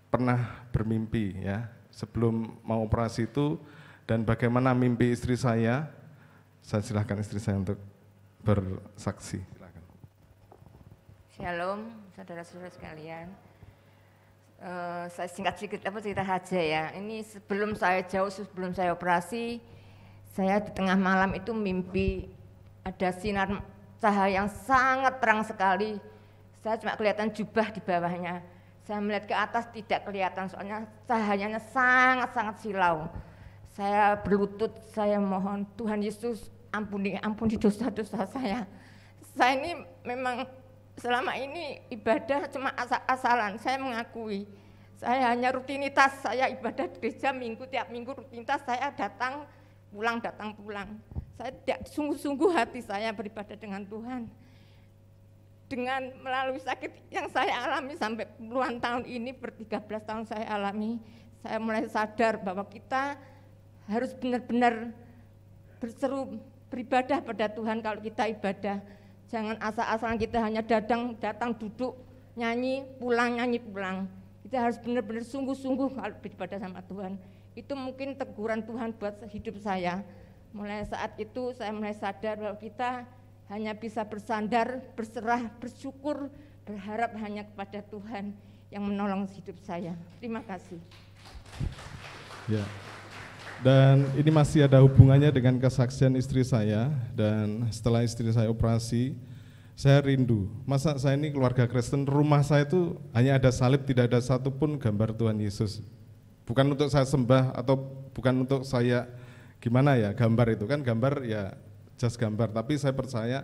pernah bermimpi ya sebelum mau operasi itu, dan bagaimana mimpi istri saya silakan istri saya untuk bersaksi. Silakan. Shalom, saudara-saudara sekalian. Saya singkat sedikit cerita saja ya. Ini sebelum saya operasi, saya di tengah malam itu mimpi ada sinar cahaya yang sangat terang sekali. Saya cuma kelihatan jubah di bawahnya. Saya melihat ke atas tidak kelihatan, soalnya cahayanya sangat-sangat silau. Saya berlutut, saya mohon Tuhan Yesus ampuni dosa-dosa saya. Saya ini memang selama ini ibadah cuma asal-asalan, saya mengakui. Saya hanya rutinitas, saya ibadah di gereja tiap minggu rutinitas, saya datang pulang. Saya tidak sungguh-sungguh hati saya beribadah dengan Tuhan. Dengan melalui sakit yang saya alami sampai puluhan tahun ini, 13 tahun saya alami, saya mulai sadar bahwa kita harus benar-benar berseru beribadah pada Tuhan. Kalau kita ibadah, jangan asal-asalan kita hanya datang duduk, nyanyi pulang. Kita harus benar-benar sungguh-sungguh kalau beribadah sama Tuhan. Itu mungkin teguran Tuhan buat hidup saya. Mulai saat itu saya mulai sadar bahwa kita hanya bisa bersandar, berserah, bersyukur, berharap hanya kepada Tuhan yang menolong hidup saya. Terima kasih. Ya. Dan ini masih ada hubungannya dengan kesaksian istri saya, dan setelah istri saya operasi, saya rindu. Masa saya ini keluarga Kristen, rumah saya itu hanya ada salib, tidak ada satupun gambar Tuhan Yesus. Bukan untuk saya sembah atau bukan untuk saya gimana ya, gambar itu kan gambar ya just gambar, tapi saya percaya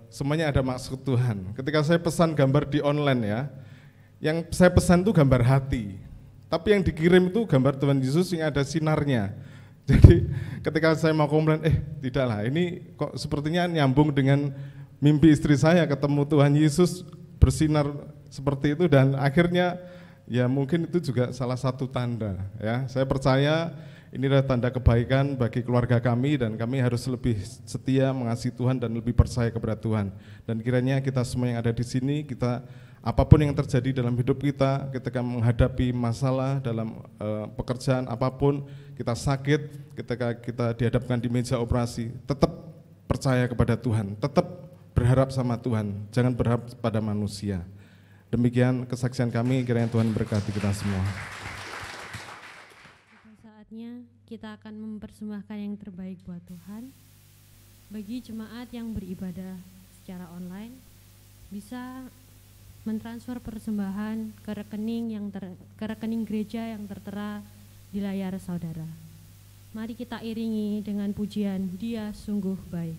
semuanya ada maksud Tuhan. Ketika saya pesan gambar di online ya, yang saya pesan itu gambar hati, tapi yang dikirim itu gambar Tuhan Yesus yang ada sinarnya. Jadi ketika saya mau komplain, tidaklah, ini kok sepertinya nyambung dengan mimpi istri saya, ketemu Tuhan Yesus bersinar seperti itu, dan akhirnya ya mungkin itu juga salah satu tanda ya. Saya percaya Ini adalah tanda kebaikan bagi keluarga kami dan kami harus lebih setia mengasihi Tuhan dan lebih percaya kepada Tuhan. Dan kiranya kita semua yang ada di sini, kita apapun yang terjadi dalam hidup kita, ketika menghadapi masalah dalam pekerjaan apapun, kita sakit, ketika kita dihadapkan di meja operasi, tetap percaya kepada Tuhan, tetap berharap sama Tuhan, jangan berharap pada manusia. Demikian kesaksian kami, kiranya Tuhan berkati kita semua. Saatnya kita akan mempersembahkan yang terbaik buat Tuhan. Bagi jemaat yang beribadah secara online, bisa mentransfer persembahan ke rekening gereja yang tertera di layar saudara. Mari kita iringi dengan pujian Dia Sungguh Baik.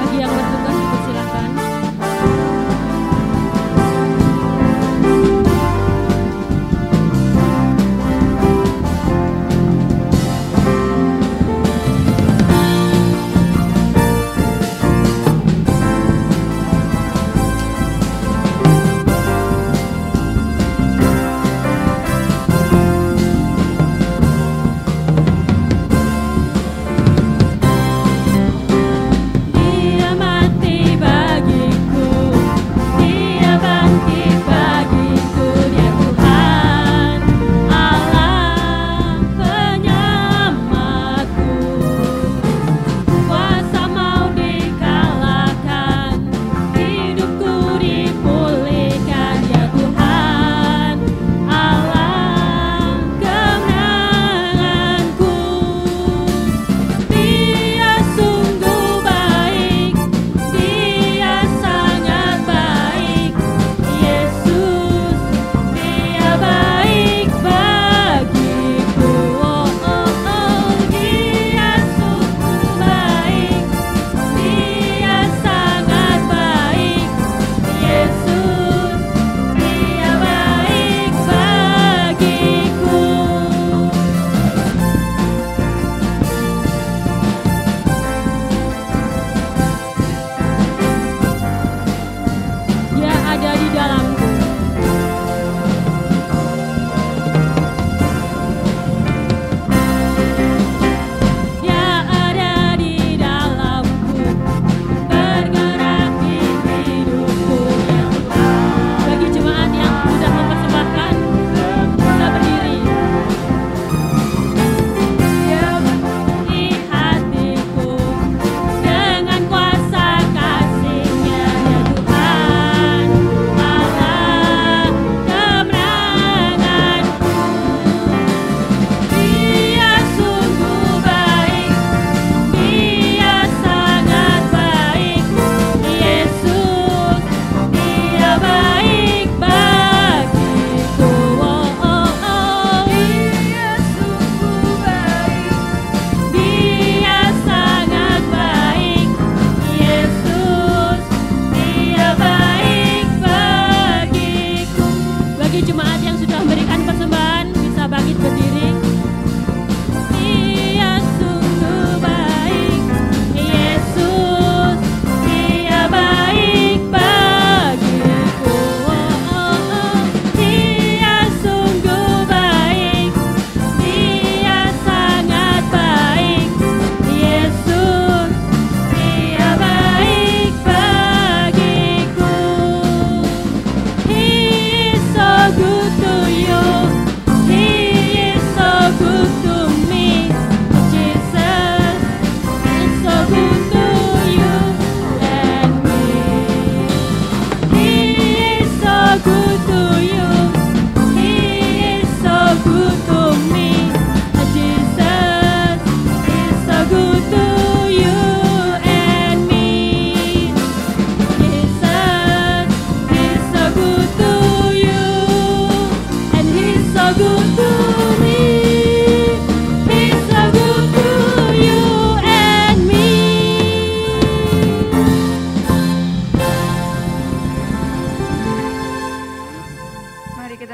Bagi yang bertugas dipersilakan.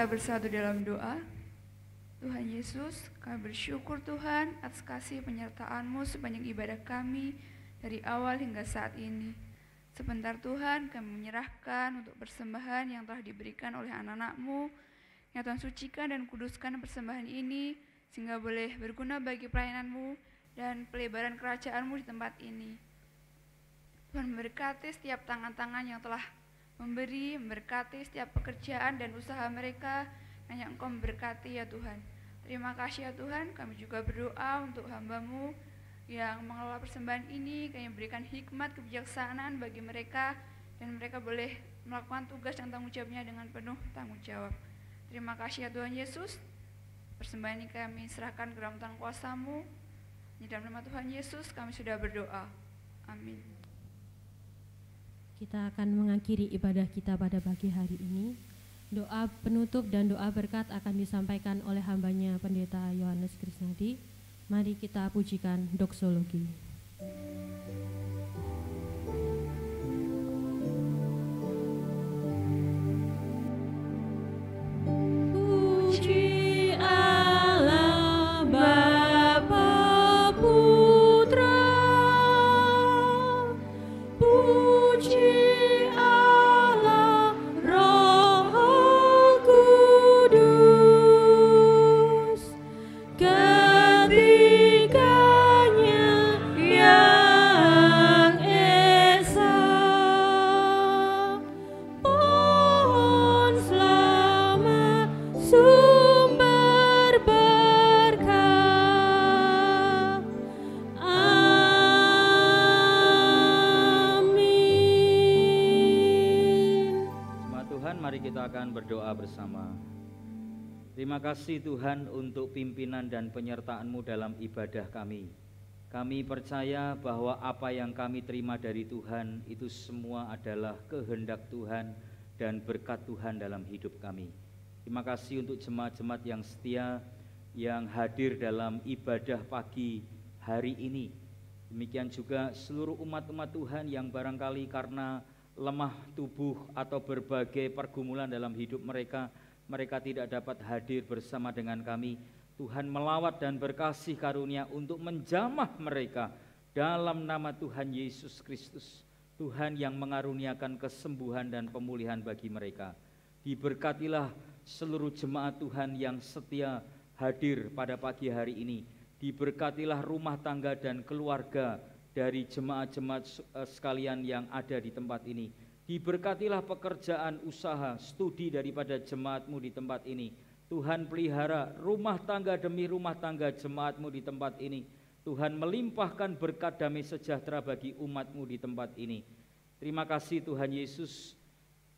bersatu dalam doa. Tuhan Yesus, kami bersyukur Tuhan atas kasih penyertaan-Mu sepanjang ibadah kami dari awal hingga saat ini. Sebentar Tuhan, kami menyerahkan untuk persembahan yang telah diberikan oleh anak-anak-Mu. Ya Tuhan, sucikan dan kuduskan persembahan ini, sehingga boleh berguna bagi pelayanan-Mu dan pelebaran kerajaan-Mu di tempat ini. Tuhan, memberkati setiap tangan-tangan yang telah memberi, memberkati setiap pekerjaan dan usaha mereka, hanya Engkau memberkati ya Tuhan. Terima kasih ya Tuhan, kami juga berdoa untuk hamba-Mu yang mengelola persembahan ini, kami berikan hikmat, kebijaksanaan bagi mereka, dan mereka boleh melakukan tugas dan tanggung jawabnya dengan penuh tanggung jawab. Terima kasih ya Tuhan Yesus, persembahan ini kami serahkan ke dalam tangan kuasa-Mu. Di dalam nama Tuhan Yesus kami sudah berdoa. Amin. Kita akan mengakhiri ibadah kita pada pagi hari ini. Doa penutup dan doa berkat akan disampaikan oleh hambanya Pendeta Yohanes Krisnadi. Mari kita pujikan doksologi. Puji Allah Bapa Putra, puji Allah Roh Kudus, ketiganya yang esa, pohon selamat sumber berkah. Amin. Jemaat Tuhan, mari kita akan berdoa bersama. Terima kasih Tuhan untuk pimpinan dan penyertaan-Mu dalam ibadah kami. Kami percaya bahwa apa yang kami terima dari Tuhan itu semua adalah kehendak Tuhan dan berkat Tuhan dalam hidup kami. Terima kasih untuk jemaat-jemaat yang setia yang hadir dalam ibadah pagi hari ini. Demikian juga seluruh umat-umat Tuhan yang barangkali karena lemah tubuh atau berbagai pergumulan dalam hidup mereka tidak dapat hadir bersama dengan kami. Tuhan melawat dan berkasih karunia untuk menjamah mereka dalam nama Tuhan Yesus Kristus. Tuhan yang mengaruniakan kesembuhan dan pemulihan bagi mereka. Diberkatilah seluruh jemaat Tuhan yang setia hadir pada pagi hari ini. Diberkatilah rumah tangga dan keluarga dari jemaat-jemaat sekalian yang ada di tempat ini. Diberkatilah pekerjaan, usaha, studi daripada jemaat-Mu di tempat ini. Tuhan pelihara rumah tangga demi rumah tangga jemaat-Mu di tempat ini. Tuhan melimpahkan berkat damai sejahtera bagi umat-Mu di tempat ini. Terima kasih Tuhan Yesus.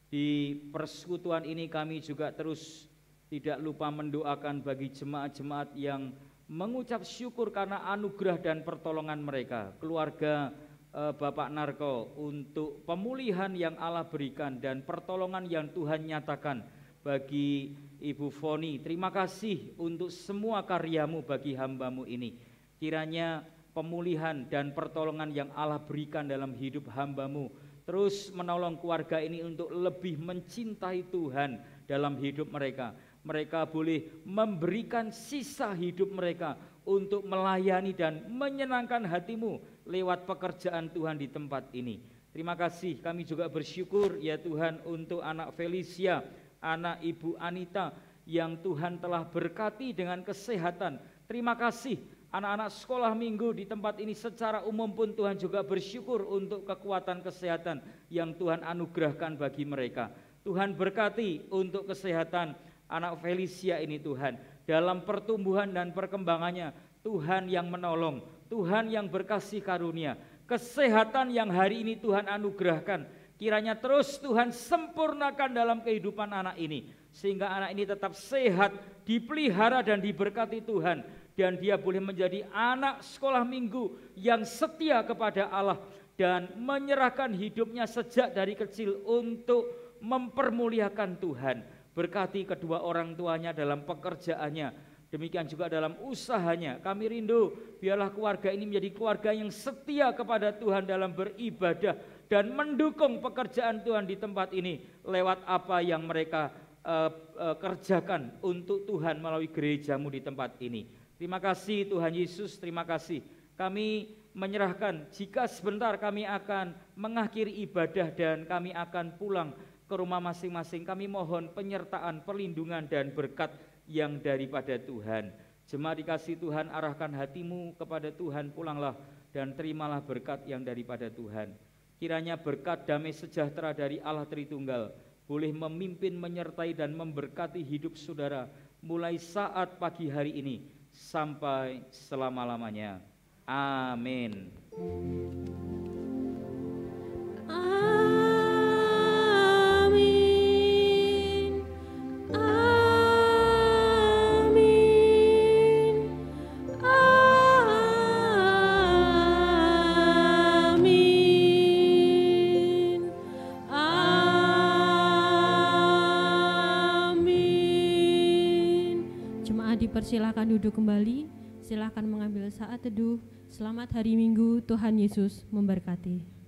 Di persekutuan ini kami juga terus tidak lupa mendoakan bagi jemaat-jemaat yang mengucap syukur karena anugerah dan pertolongan mereka. Keluarga Bapak Narko untuk pemulihan yang Allah berikan dan pertolongan yang Tuhan nyatakan bagi Ibu Foni. Terima kasih untuk semua karya-Mu bagi hamba-Mu ini. Kiranya pemulihan dan pertolongan yang Allah berikan dalam hidup hamba-Mu terus menolong keluarga ini untuk lebih mencintai Tuhan dalam hidup mereka. Mereka boleh memberikan sisa hidup mereka untuk melayani dan menyenangkan hati-Mu lewat pekerjaan Tuhan di tempat ini. Terima kasih, kami juga bersyukur ya Tuhan untuk anak Felicia, anak Ibu Anita yang Tuhan telah berkati dengan kesehatan. Terima kasih anak-anak sekolah minggu di tempat ini secara umum pun Tuhan juga bersyukur untuk kekuatan kesehatan yang Tuhan anugerahkan bagi mereka. Tuhan berkati untuk kesehatan anak Felicia ini Tuhan. Dalam pertumbuhan dan perkembangannya Tuhan yang menolong, Tuhan yang berkasih karunia. Kesehatan yang hari ini Tuhan anugerahkan, kiranya terus Tuhan sempurnakan dalam kehidupan anak ini, sehingga anak ini tetap sehat, dipelihara dan diberkati Tuhan, dan dia boleh menjadi anak sekolah minggu yang setia kepada Allah dan menyerahkan hidupnya sejak dari kecil untuk mempermuliakan Tuhan. Berkati kedua orang tuanya dalam pekerjaannya, demikian juga dalam usahanya. Kami rindu biarlah keluarga ini menjadi keluarga yang setia kepada Tuhan dalam beribadah dan mendukung pekerjaan Tuhan di tempat ini lewat apa yang mereka kerjakan untuk Tuhan melalui gereja-Mu di tempat ini. Terima kasih Tuhan Yesus, terima kasih. Kami menyerahkan jika sebentar kami akan mengakhiri ibadah dan kami akan pulang ke rumah masing-masing. Kami mohon penyertaan, perlindungan dan berkat yang daripada Tuhan. Jemaat dikasih Tuhan, arahkan hatimu kepada Tuhan, pulanglah dan terimalah berkat yang daripada Tuhan. Kiranya berkat damai sejahtera dari Allah Tritunggal boleh memimpin, menyertai dan memberkati hidup saudara mulai saat pagi hari ini sampai selama-lamanya. Amin. Amin. Amin. Amin. Amin. Jemaat dipersilakan duduk kembali. Silakan mengambil saat teduh. Selamat hari Minggu, Tuhan Yesus memberkati.